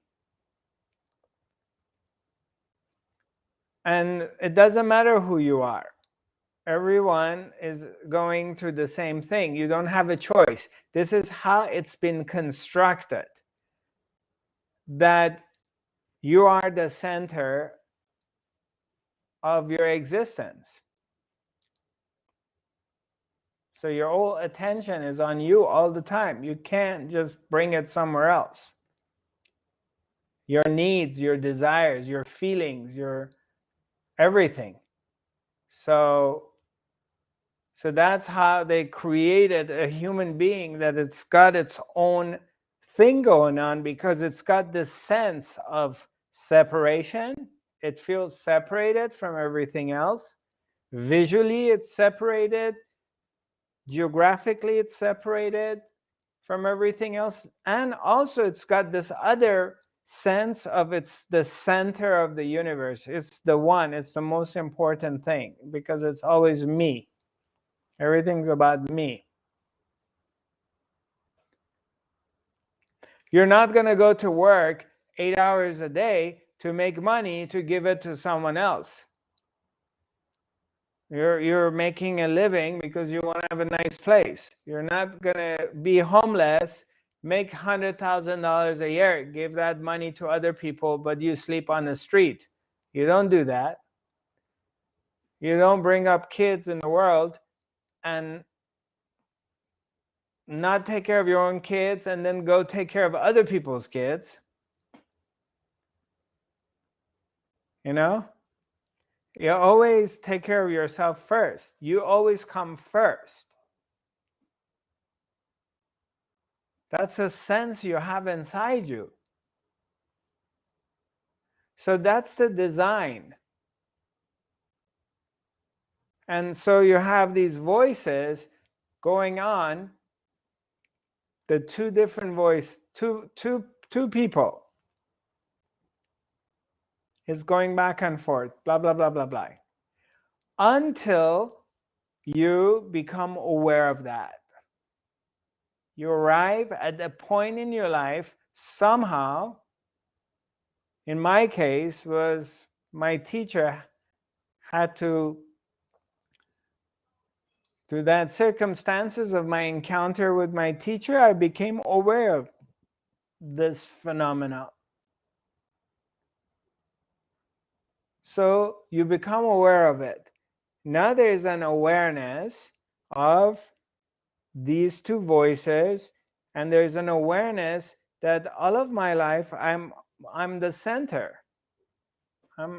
And it doesn't matter who you are. Everyone is going through the same thing. You don't have a choice. This is how it's been constructed. That you are the center of your existence. So your whole attention is on you all the time. You can't just bring it somewhere else. Your needs, your desires, your feelings, your everything. So that's how they created a human being, that it's got its own thing going on, because it's got this sense of separation. It feels separated from everything else. Visually, it's separated. Geographically, it's separated from everything else. And also, it's got this other sense of it's the center of the universe. It's the one. It's the most important thing, because it's always me. Everything's about me. You're not going to go to work 8 hours a day to make money to give it to someone else. You're making a living because you want to have a nice place. You're not going to be homeless, make $100,000 a year, give that money to other people, but you sleep on the street. You don't do that. You don't bring up kids in the world and not take care of your own kids and then go take care of other people's kids. You know? You always take care of yourself first. You always come first. That's a sense you have inside you. So that's the design. And so you have these voices going on, the two different voices, two people. It's going back and forth, blah, blah, blah, blah, blah. Until you become aware of that. You arrive at a point in your life, somehow, in my case, was my teacher had to, through that circumstances of my encounter with my teacher, I became aware of this phenomena. So you become aware of it. Now there's an awareness of these two voices, and there's an awareness that all of my life I'm the center. I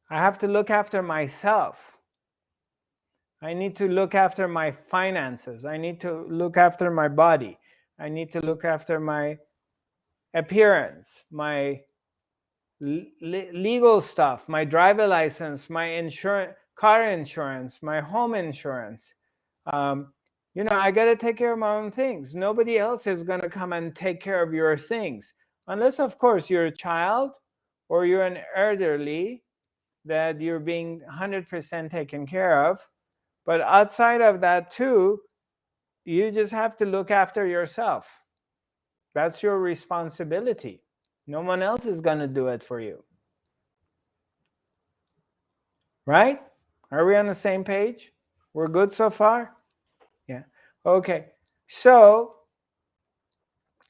have to look after myself. I need to look after my finances. I need to look after my body. I need to look after my appearance, my legal stuff, my driver license, my insurance, car insurance, my home insurance. You know, I got to take care of my own things. Nobody else is going to come and take care of your things. Unless, of course, you're a child or you're an elderly that you're being 100% taken care of. But outside of that too, you just have to look after yourself. That's your responsibility. No one else is going to do it for you. Right? Are we on the same page? We're good so far? Yeah. Okay. So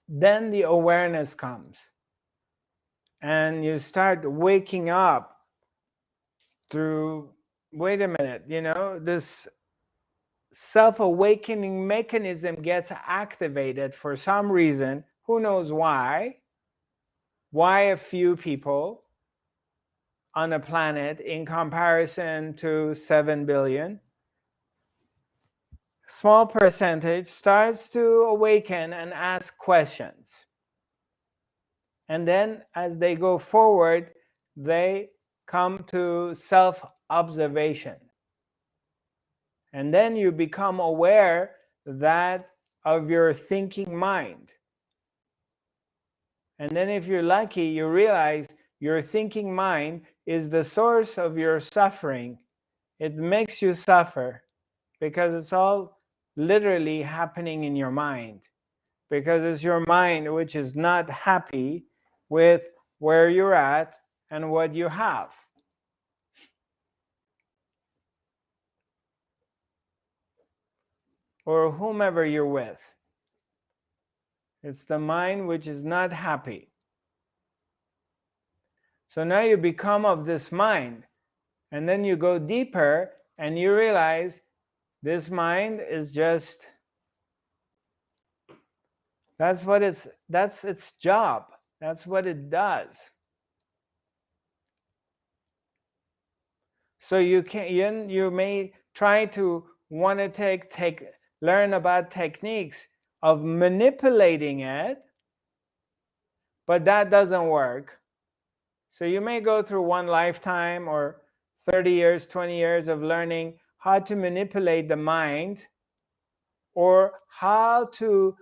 then the awareness comes. And you start waking up through, wait a minute, you know, this self-awakening mechanism gets activated for some reason. Who knows why? Why a few people on a planet in comparison to 7 billion? Small percentage starts to awaken and ask questions. And then as they go forward, they come to self-observation. And then you become aware that of your thinking mind. And then if you're lucky, you realize your thinking mind is the source of your suffering. It makes you suffer because it's all literally happening in your mind. Because it's your mind which is not happy with where you're at and what you have. Or whomever you're with. It's the mind which is not happy. So now you become of this mind, and then you go deeper and you realize this mind is just, that's its job. That's what it does. So you may try to want to learn about techniques of manipulating it, but that doesn't work. So you may go through one lifetime or 30 years, 20 years of learning how to manipulate the mind, or how to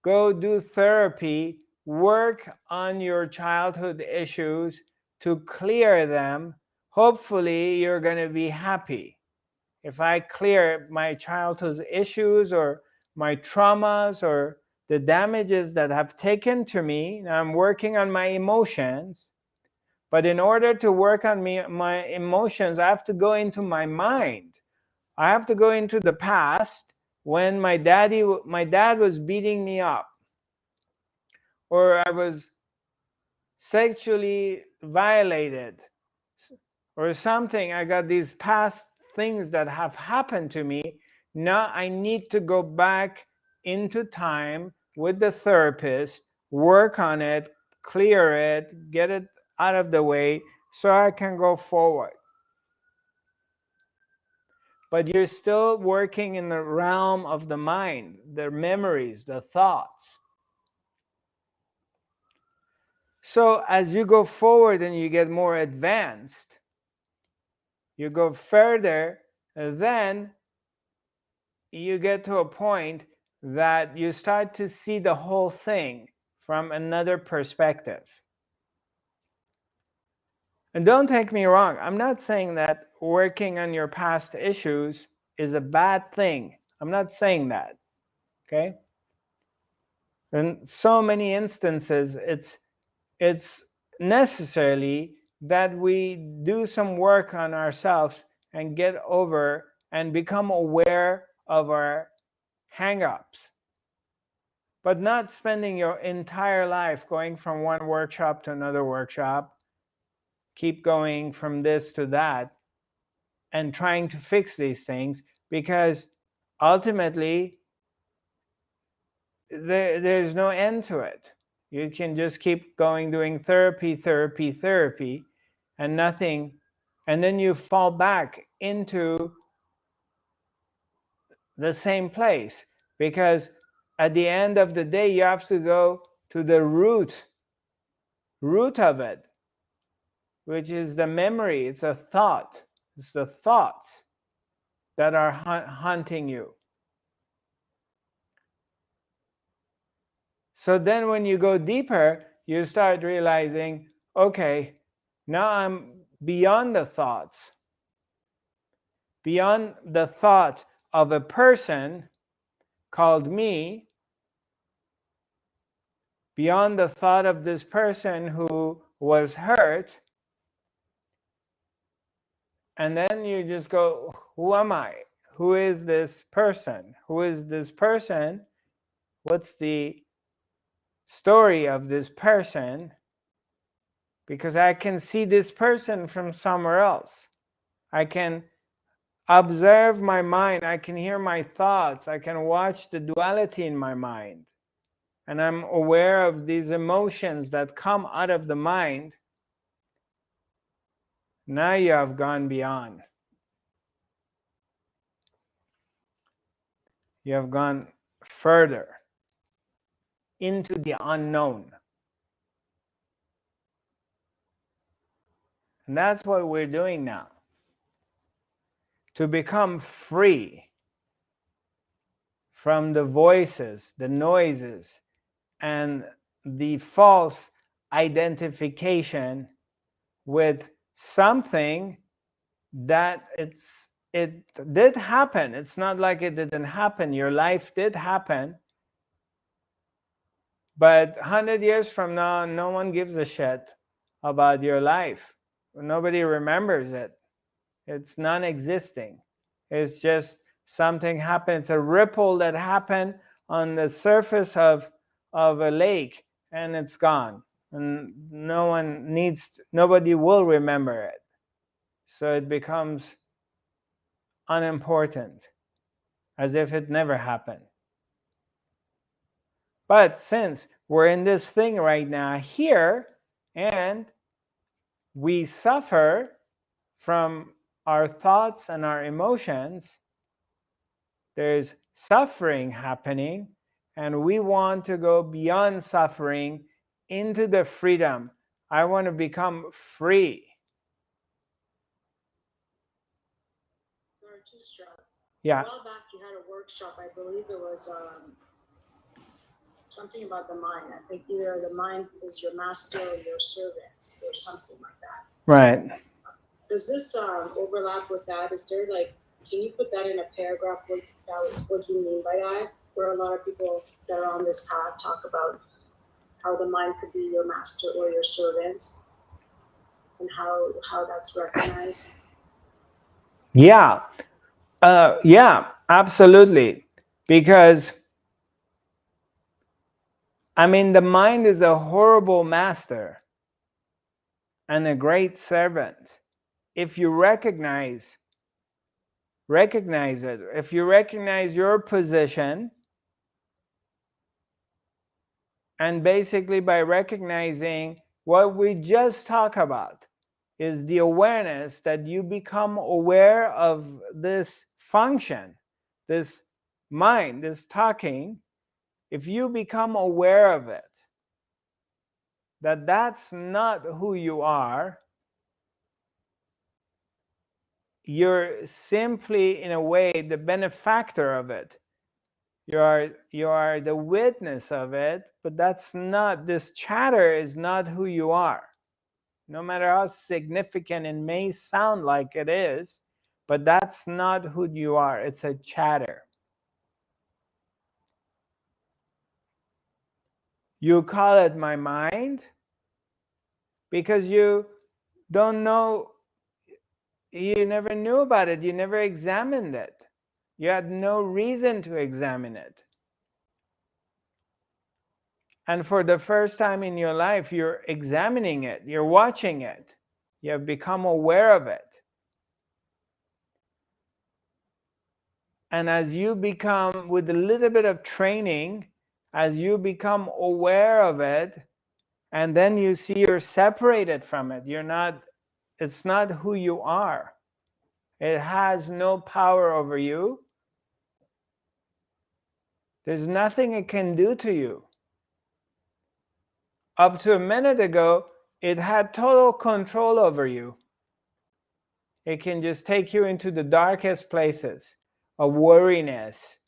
go do therapy, work on your childhood issues to clear them. Hopefully you're going to be happy. If I clear my childhood issues or my traumas or the damages that have taken to me. Now I'm working on my emotions. But in order to work on my emotions, I have to go into my mind. I have to go into the past when my dad was beating me up, or I was sexually violated, or something. I got these past things that have happened to me. Now I need to go back into time with the therapist, work on it, clear it, get it out of the way so I can go forward. But you're still working in the realm of the mind, the memories, the thoughts. So as you go forward and you get more advanced, you go further, then you get to a point that you start to see the whole thing from another perspective. And don't take me wrong, I'm not saying that working on your past issues is a bad thing. I'm not saying that, okay? In so many instances, it's necessarily that we do some work on ourselves and get over and become aware of our hang-ups. But not spending your entire life going from one workshop to another workshop, keep going from this to that, and trying to fix these things, because ultimately there's no end to it. You can just keep going doing therapy, and nothing, and then you fall back into the same place, because at the end of the day you have to go to the root of it, which is the memory. It's a thought. It's the thoughts that are haunting you. So then when you go deeper, you start realizing, okay, now I'm beyond the thoughts, beyond the thought of a person called me, beyond the thought of this person who was hurt. And then you just go, who am I? Who is this person? Who is this person? What's the story of this person? Because I can see this person from somewhere else. I can observe my mind. I can hear my thoughts. I can watch the duality in my mind. And I'm aware of these emotions that come out of the mind. Now you have gone beyond. You have gone further into the unknown. And that's what we're doing now. To become free from the voices, the noises, and the false identification with something that it did happen. It's not like it didn't happen. Your life did happen. But 100 years from now, no one gives a shit about your life. Nobody remembers it. It's non-existing. It's just something happened. It's a ripple that happened on the surface of a lake, and it's gone. And nobody will remember it. So it becomes unimportant, as if it never happened. But since we're in this thing right now here, and we suffer from our thoughts and our emotions, there's suffering happening, and we want to go beyond suffering into the freedom. I want to become free. Zarathustra. Yeah. A while back, you had a workshop. I believe it was something about the mind. I think either the mind is your master or your servant, or something like that. Right. Does this overlap with that? Is there can you put that in a paragraph? What you mean by that? where a lot of people that are on this path talk about how the mind could be your master or your servant, and how that's recognized. Yeah, yeah, absolutely. Because I mean, the mind is a horrible master and a great servant. If you recognize it, if you recognize your position, and basically by recognizing what we just talked about is the awareness that you become aware of this function, this mind, this talking. If you become aware of it, that that's not who you are, you're simply in a way the benefactor of it. You are the witness of it, but that's not, this chatter is not who you are. No matter how significant it may sound like it is, but that's not who you are. It's a chatter. You call it my mind because you don't know, you never knew about it, you never examined it. You had no reason to examine it. And for the first time in your life, you're examining it, you're watching it, you have become aware of it. And as you become, with a little bit of training, as you become aware of it, and then you see you're separated from it, you're not, it's not who you are. It has no power over you. There's nothing it can do to you. Up to a minute ago, it had total control over you. It can just take you into the darkest places of worriness.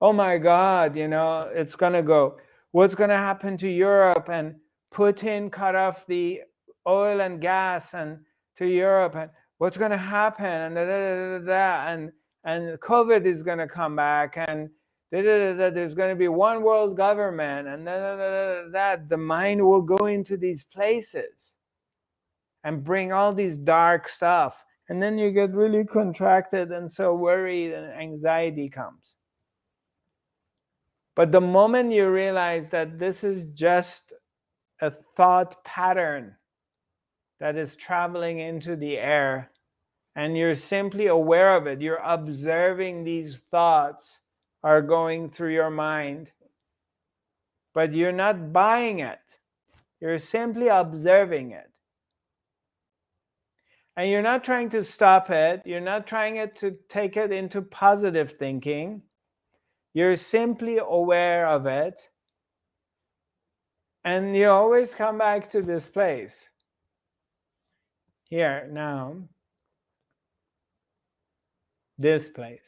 Oh my God, you know, it's going to go. What's going to happen to Europe? And Putin cut off the oil and gas and to Europe. And what's going to happen? And and COVID is going to come back. And there's going to be one world government. And the mind will go into these places and bring all these dark stuff. And then you get really contracted and so worried and anxiety comes. But the moment you realize that this is just a thought pattern that is traveling into the air, and you're simply aware of it, you're observing these thoughts are going through your mind, but you're not buying it. You're simply observing it. And you're not trying to stop it. You're not trying to take it into positive thinking. You're simply aware of it. And you always come back to this place. Here, now. This place.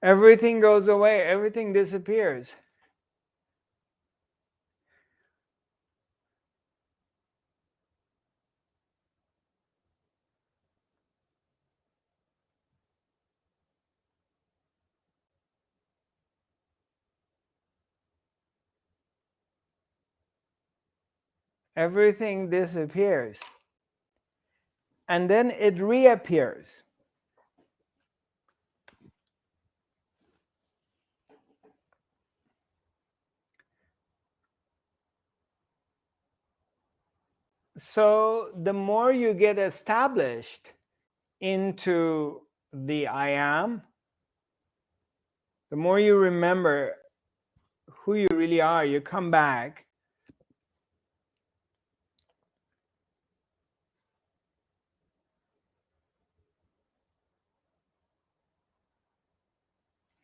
Everything goes away. Everything disappears. Everything disappears. And then it reappears. So the more you get established into the I am, the more you remember who you really are, you come back.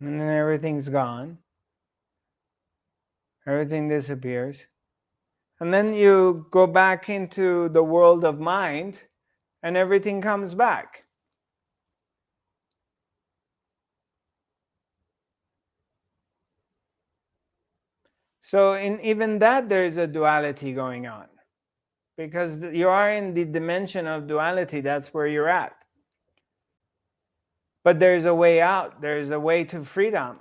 And then everything's gone. Everything disappears. And then you go back into the world of mind and everything comes back. So in even that, there is a duality going on. because you are in the dimension of duality. That's where you're at. But there's a way out. There's a way to freedom.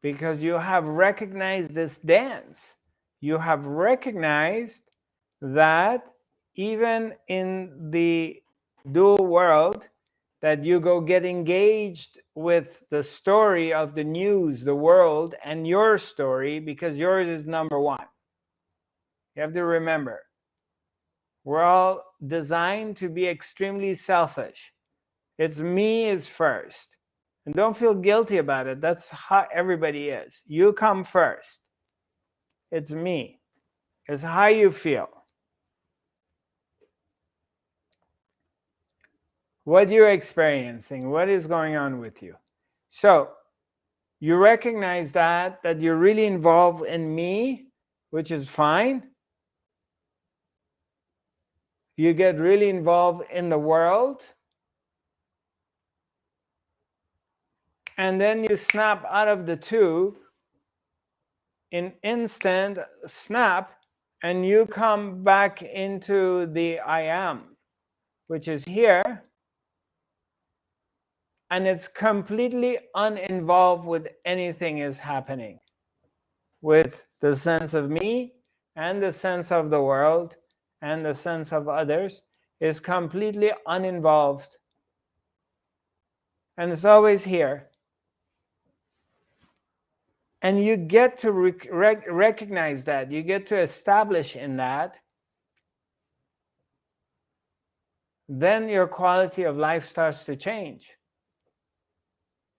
Because you have recognized this dance. You have recognized that even in the dual world, that you go get engaged with the story of the news, the world, and your story, because yours is number one. You have to remember, we're all designed to be extremely selfish. It's me is first. And don't feel guilty about it. That's how everybody is. You come first. It's me. It's how you feel. What you're experiencing, what is going on with you. So you recognize that you're really involved in me, which is fine. You get really involved in the world. And then you snap out of the two in instant snap, and you come back into the I am, which is here. And it's completely uninvolved with anything is happening, with the sense of me and the sense of the world and the sense of others is completely uninvolved. And it's always here. And you get to recognize that, you get to establish in that, then your quality of life starts to change.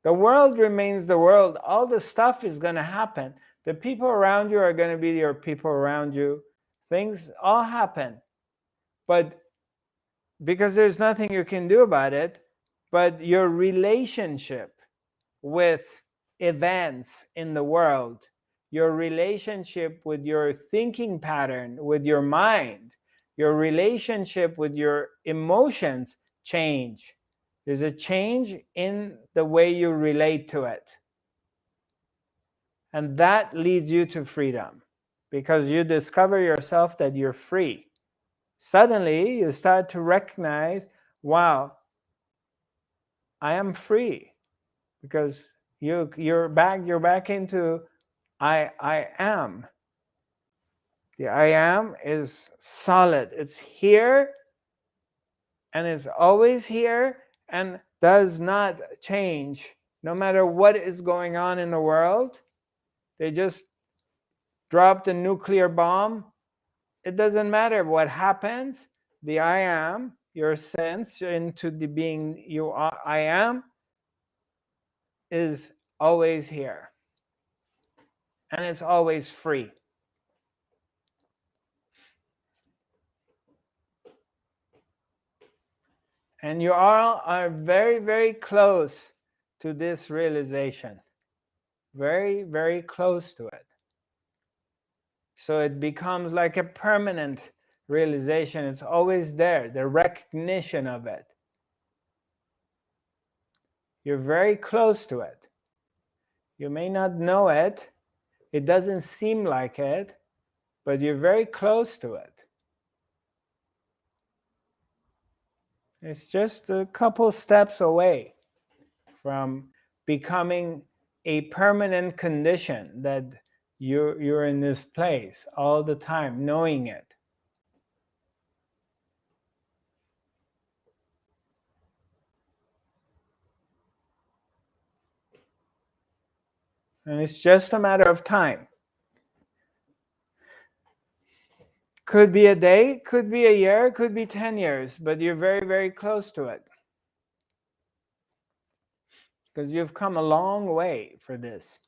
The world remains the world. All the stuff is going to happen. The people around you are going to be your people around you. Things all happen. But because there's nothing you can do about it, but your relationship with events in the world, your relationship with your thinking pattern, with your mind, your relationship with your emotions change. There's a change in the way you relate to it. And that leads you to freedom, because you discover yourself that you're free. Suddenly you start to recognize, wow, I am free, because you're back into I am. The I am is solid. It's here, and it's always here, and does not change. No matter what is going on in the world, they just dropped a nuclear bomb. It doesn't matter what happens. The I am, your sense into the being you are, I am, is always here. And it's always free. And you all are very, very close to this realization. Very, very close to it. So it becomes like a permanent realization. It's always there, the recognition of it. You're very close to it. You may not know it. It doesn't seem like it, but you're very close to it. It's just a couple steps away from becoming a permanent condition that you're in this place all the time, knowing it. And it's just a matter of time. Could be a day, could be a year, could be 10 years, but you're very, very close to it. Because you've come a long way for this.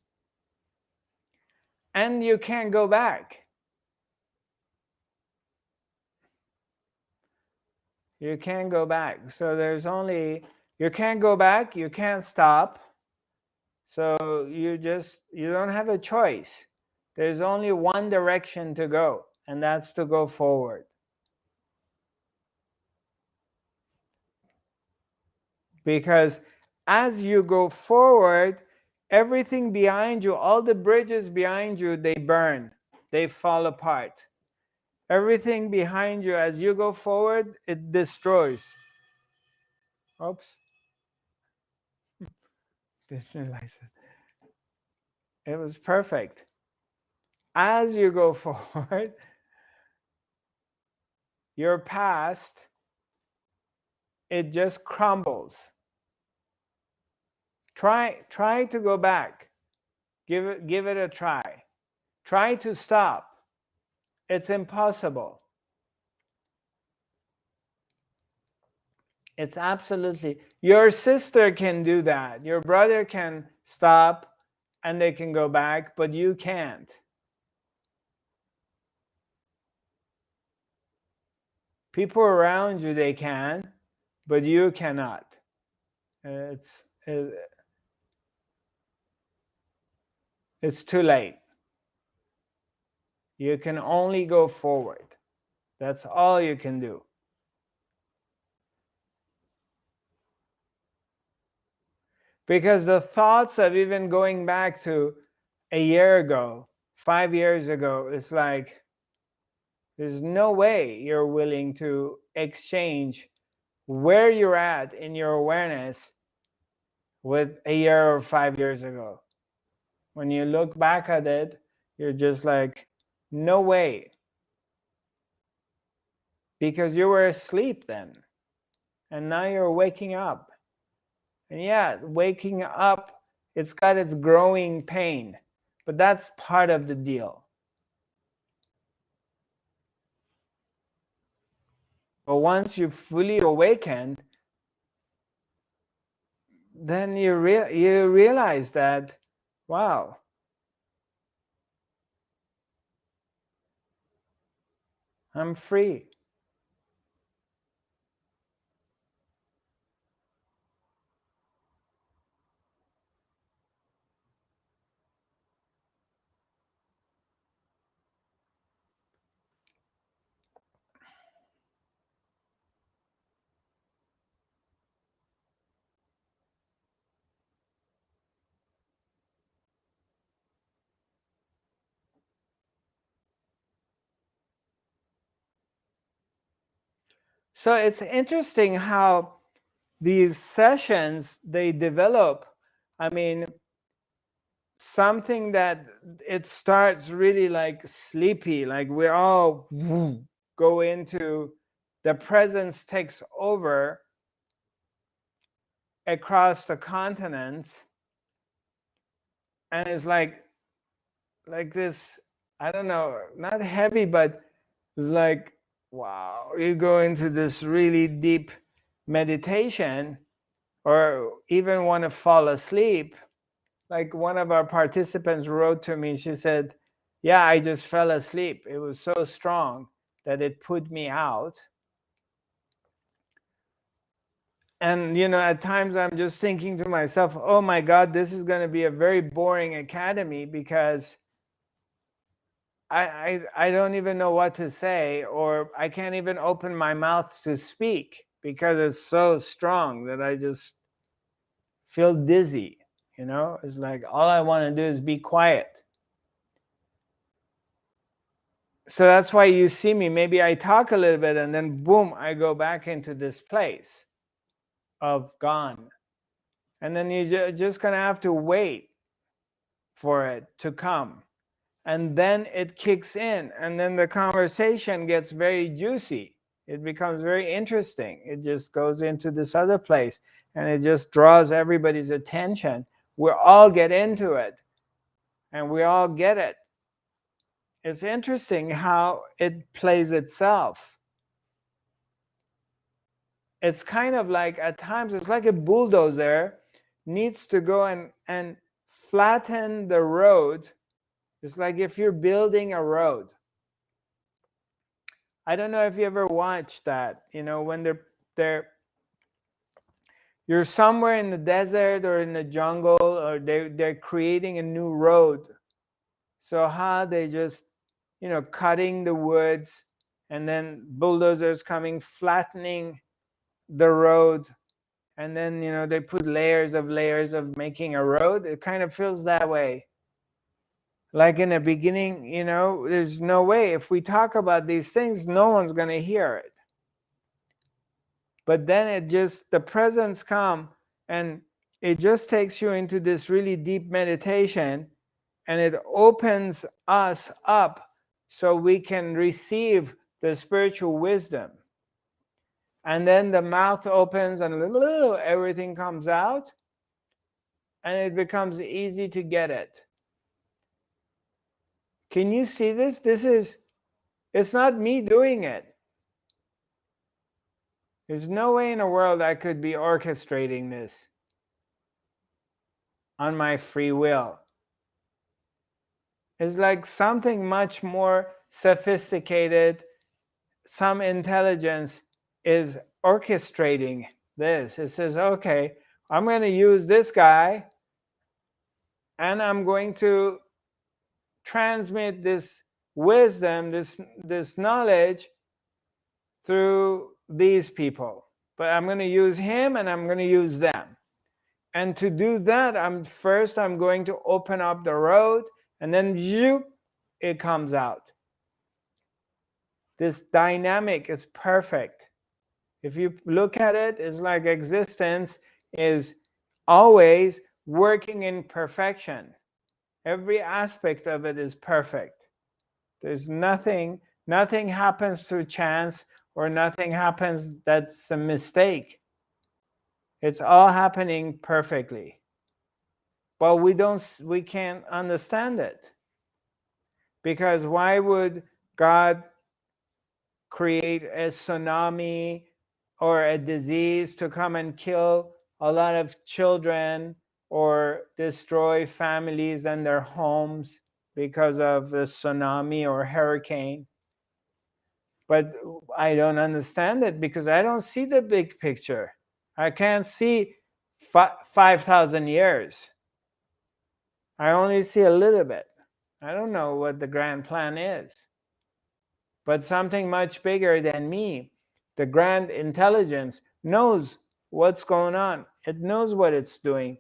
And you can't go back. You can't go back. So there's only, you can't go back, you can't stop. So you don't have a choice. There's only one direction to go, and that's to go forward. Because as you go forward, everything behind you, all the bridges behind you, they burn, they fall apart. Everything behind you, as you go forward, it destroys. Oops. Didn't realize it. It was perfect. As you go forward, your past, it just crumbles. Try to go back. Give it a try. Try to stop. It's impossible. It's absolutely. Your sister can do that. Your brother can stop and they can go back, but you can't. People around you, they can, but you cannot. It's too late. You can only go forward. That's all you can do. Because the thoughts of even going back to a year ago, 5 years ago, it's like, there's no way you're willing to exchange where you're at in your awareness with a year or 5 years ago. When you look back at it, you're just like, no way. Because you were asleep then. And now you're waking up. And yeah, waking up, it's got its growing pain. But that's part of the deal. But once you've fully awakened, then you realize that, wow, I'm free. So it's interesting how these sessions, they develop. I mean, something that it starts really like sleepy, like we all go into, the presence takes over across the continents, and it's like this, I don't know, not heavy, but it's like, wow, you go into this really deep meditation, or even want to fall asleep. Like one of our participants wrote to me, she said, yeah, I just fell asleep. It was so strong that it put me out. And, you know, at times I'm just thinking to myself, oh my God, this is going to be a very boring academy, because I don't even know what to say, or I can't even open my mouth to speak because it's so strong that I just feel dizzy. You know, it's like all I want to do is be quiet. So that's why you see me, maybe I talk a little bit and then boom, I go back into this place of gone. And then you're just going to have to wait for it to come. And then it kicks in, and then the conversation gets very juicy. It becomes very interesting. It just goes into this other place, and it just draws everybody's attention. We all get into it, and we all get it. It's interesting how it plays itself. It's kind of like, at times, it's like a bulldozer needs to go and flatten the road. It's like if you're building a road. I don't know if you ever watched that, you know, when you're somewhere in the desert or in the jungle, or they're creating a new road. So how they just, you know, cutting the woods, and then bulldozers coming, flattening the road, and then they put layers of making a road. It kind of feels that way. Like in the beginning, there's no way. If we talk about these things, no one's going to hear it. But then the presence come, and it just takes you into this really deep meditation, and it opens us up so we can receive the spiritual wisdom. And then the mouth opens and everything comes out, and it becomes easy to get it. Can you see this? It's not me doing it. There's no way in the world I could be orchestrating this on my free will. It's like something much more sophisticated, some intelligence is orchestrating this. It says, okay, I'm going to use this guy, and I'm going to transmit this wisdom, this knowledge through these people. But I'm going to use him, and I'm going to use them. And to do that, I'm going to open up the road, and then zoop, it comes out. This dynamic is perfect. If you look at it, it's like existence is always working in perfection. Every aspect of it is perfect. There's nothing happens through chance, or nothing happens that's a mistake. It's all happening perfectly. But we can't understand it. Because why would God create a tsunami or a disease to come and kill a lot of children, or destroy families and their homes because of the tsunami or hurricane? But I don't understand it, because I don't see the big picture. I can't see 5,000 years. I only see a little bit. I don't know what the grand plan is. But something much bigger than me, the grand intelligence, knows what's going on. It knows what it's doing.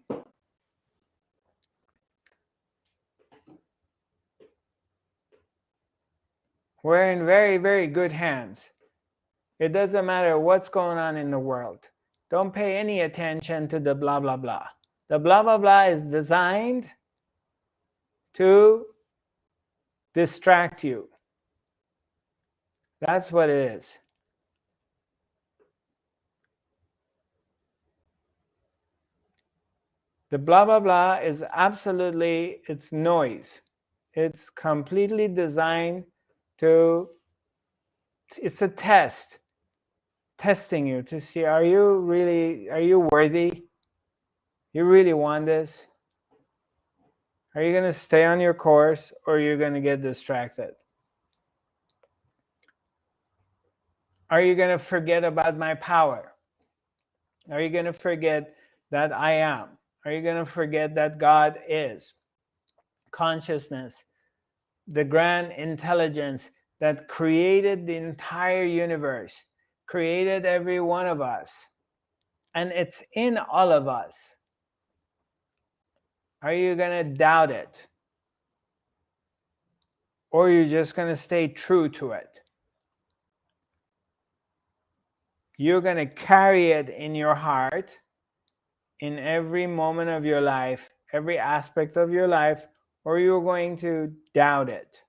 We're in very, very good hands. It doesn't matter what's going on in the world. Don't pay any attention to the blah, blah, blah. The blah, blah, blah is designed to distract you. That's what it is. The blah, blah, blah is absolutely, it's noise. It's completely designed it's a test, testing you to see, are you worthy? You really want this? Are you going to stay on your course, or are you going to get distracted? Are you going to forget about my power? Are you going to forget that I am? Are you going to forget that God is? Consciousness, the grand intelligence that created the entire universe, created every one of us, and it's in all of us. Are you going to doubt it? Or are you just going to stay true to it? You're going to carry it in your heart in every moment of your life, every aspect of your life, or you're going to doubt it.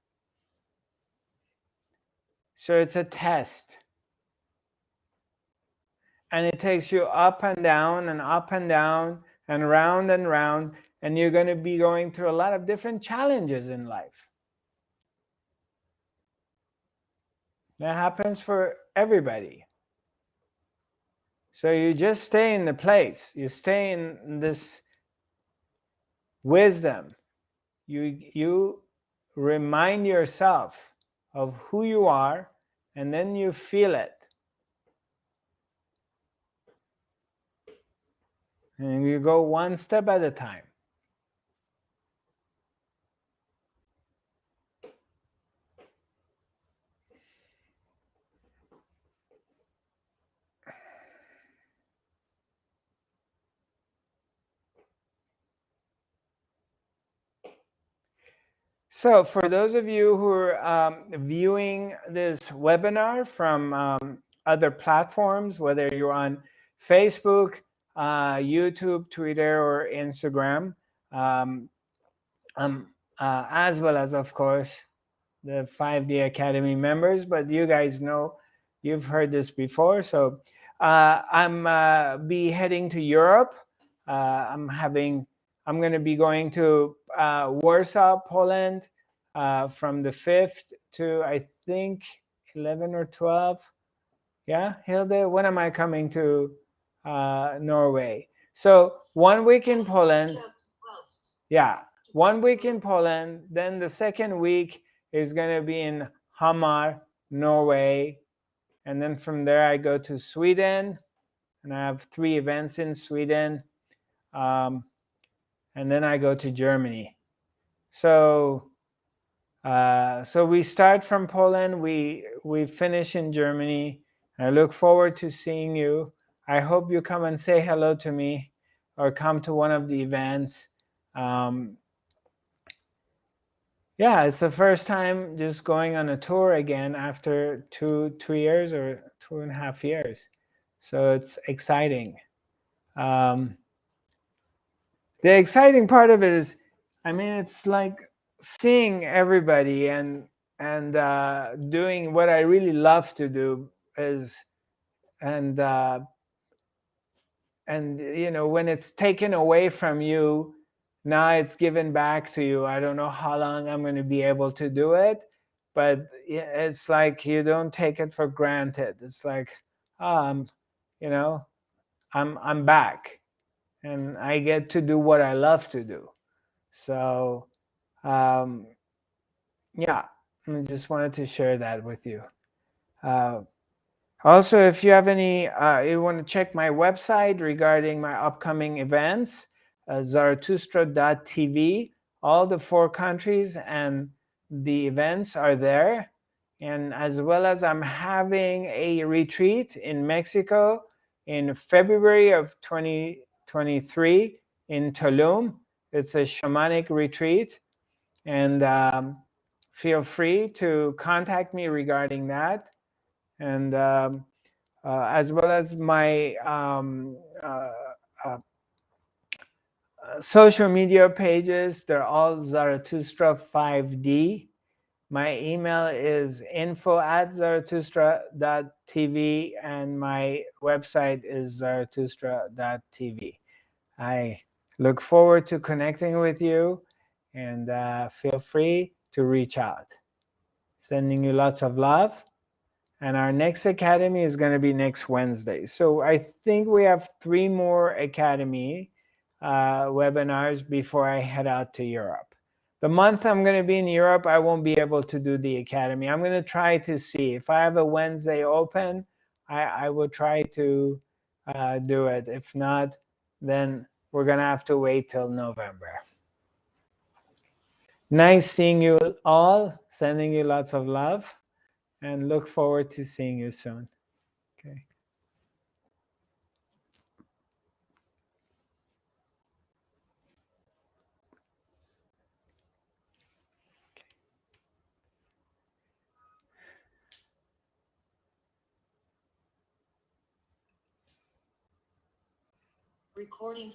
So it's a test. And it takes you up and down and up and down and round, and you're going to be going through a lot of different challenges in life. That happens for everybody. So you just stay in the place. You stay in this wisdom. You remind yourself of who you are, and then you feel it. And you go one step at a time. So for those of you who are viewing this webinar from other platforms, whether you're on Facebook, YouTube, Twitter, or Instagram, um, as well as, of course, the 5D Academy members, but you guys know, you've heard this before. So I'm be heading to Europe. I'm going to be going to Warsaw, Poland, from the 5th to, I think, 11 or 12. Yeah, Hilde, when am I coming to Norway? So 1 week in Poland. Yeah, 1 week in Poland. Then the second week is going to be in Hamar, Norway. And then from there, I go to Sweden. And I have 3 events in Sweden. And then I go to Germany. So so we start from Poland. We finish in Germany. I look forward to seeing you. I hope you come and say hello to me or come to one of the events. Yeah, it's the first time just going on a tour again after 2 years or 2.5 years. So it's exciting. The exciting part of it is, I mean, it's like seeing everybody and doing what I really love to do is, and you know, when it's taken away from you, now it's given back to you. I don't know how long I'm going to be able to do it, but it's like you don't take it for granted. It's like, you know, I'm back and I get to do what I love to do. So yeah, I just wanted to share that with you. Also, if you have any, you want to check my website regarding my upcoming events, Zarathustra.tv. All the 4 countries and the events are there. And as well as I'm having a retreat in Mexico in February of 2023 in Tulum. It's a shamanic retreat. And feel free to contact me regarding that. And as well as my social media pages, they're all Zarathustra 5D. My email is info@zarathustra.tv and my website is zarathustra.tv. I look forward to connecting with you, and feel free to reach out. Sending you lots of love. And our next academy is going to be next Wednesday. So I think we have 3 more academy webinars before I head out to Europe. The month I'm going to be in Europe, I won't be able to do the academy. I'm going to try to see if I have a Wednesday open. I will try to do it. If not, then we're going to have to wait till November. Nice seeing you all. Sending you lots of love. And look forward to seeing you soon. Okay. Recording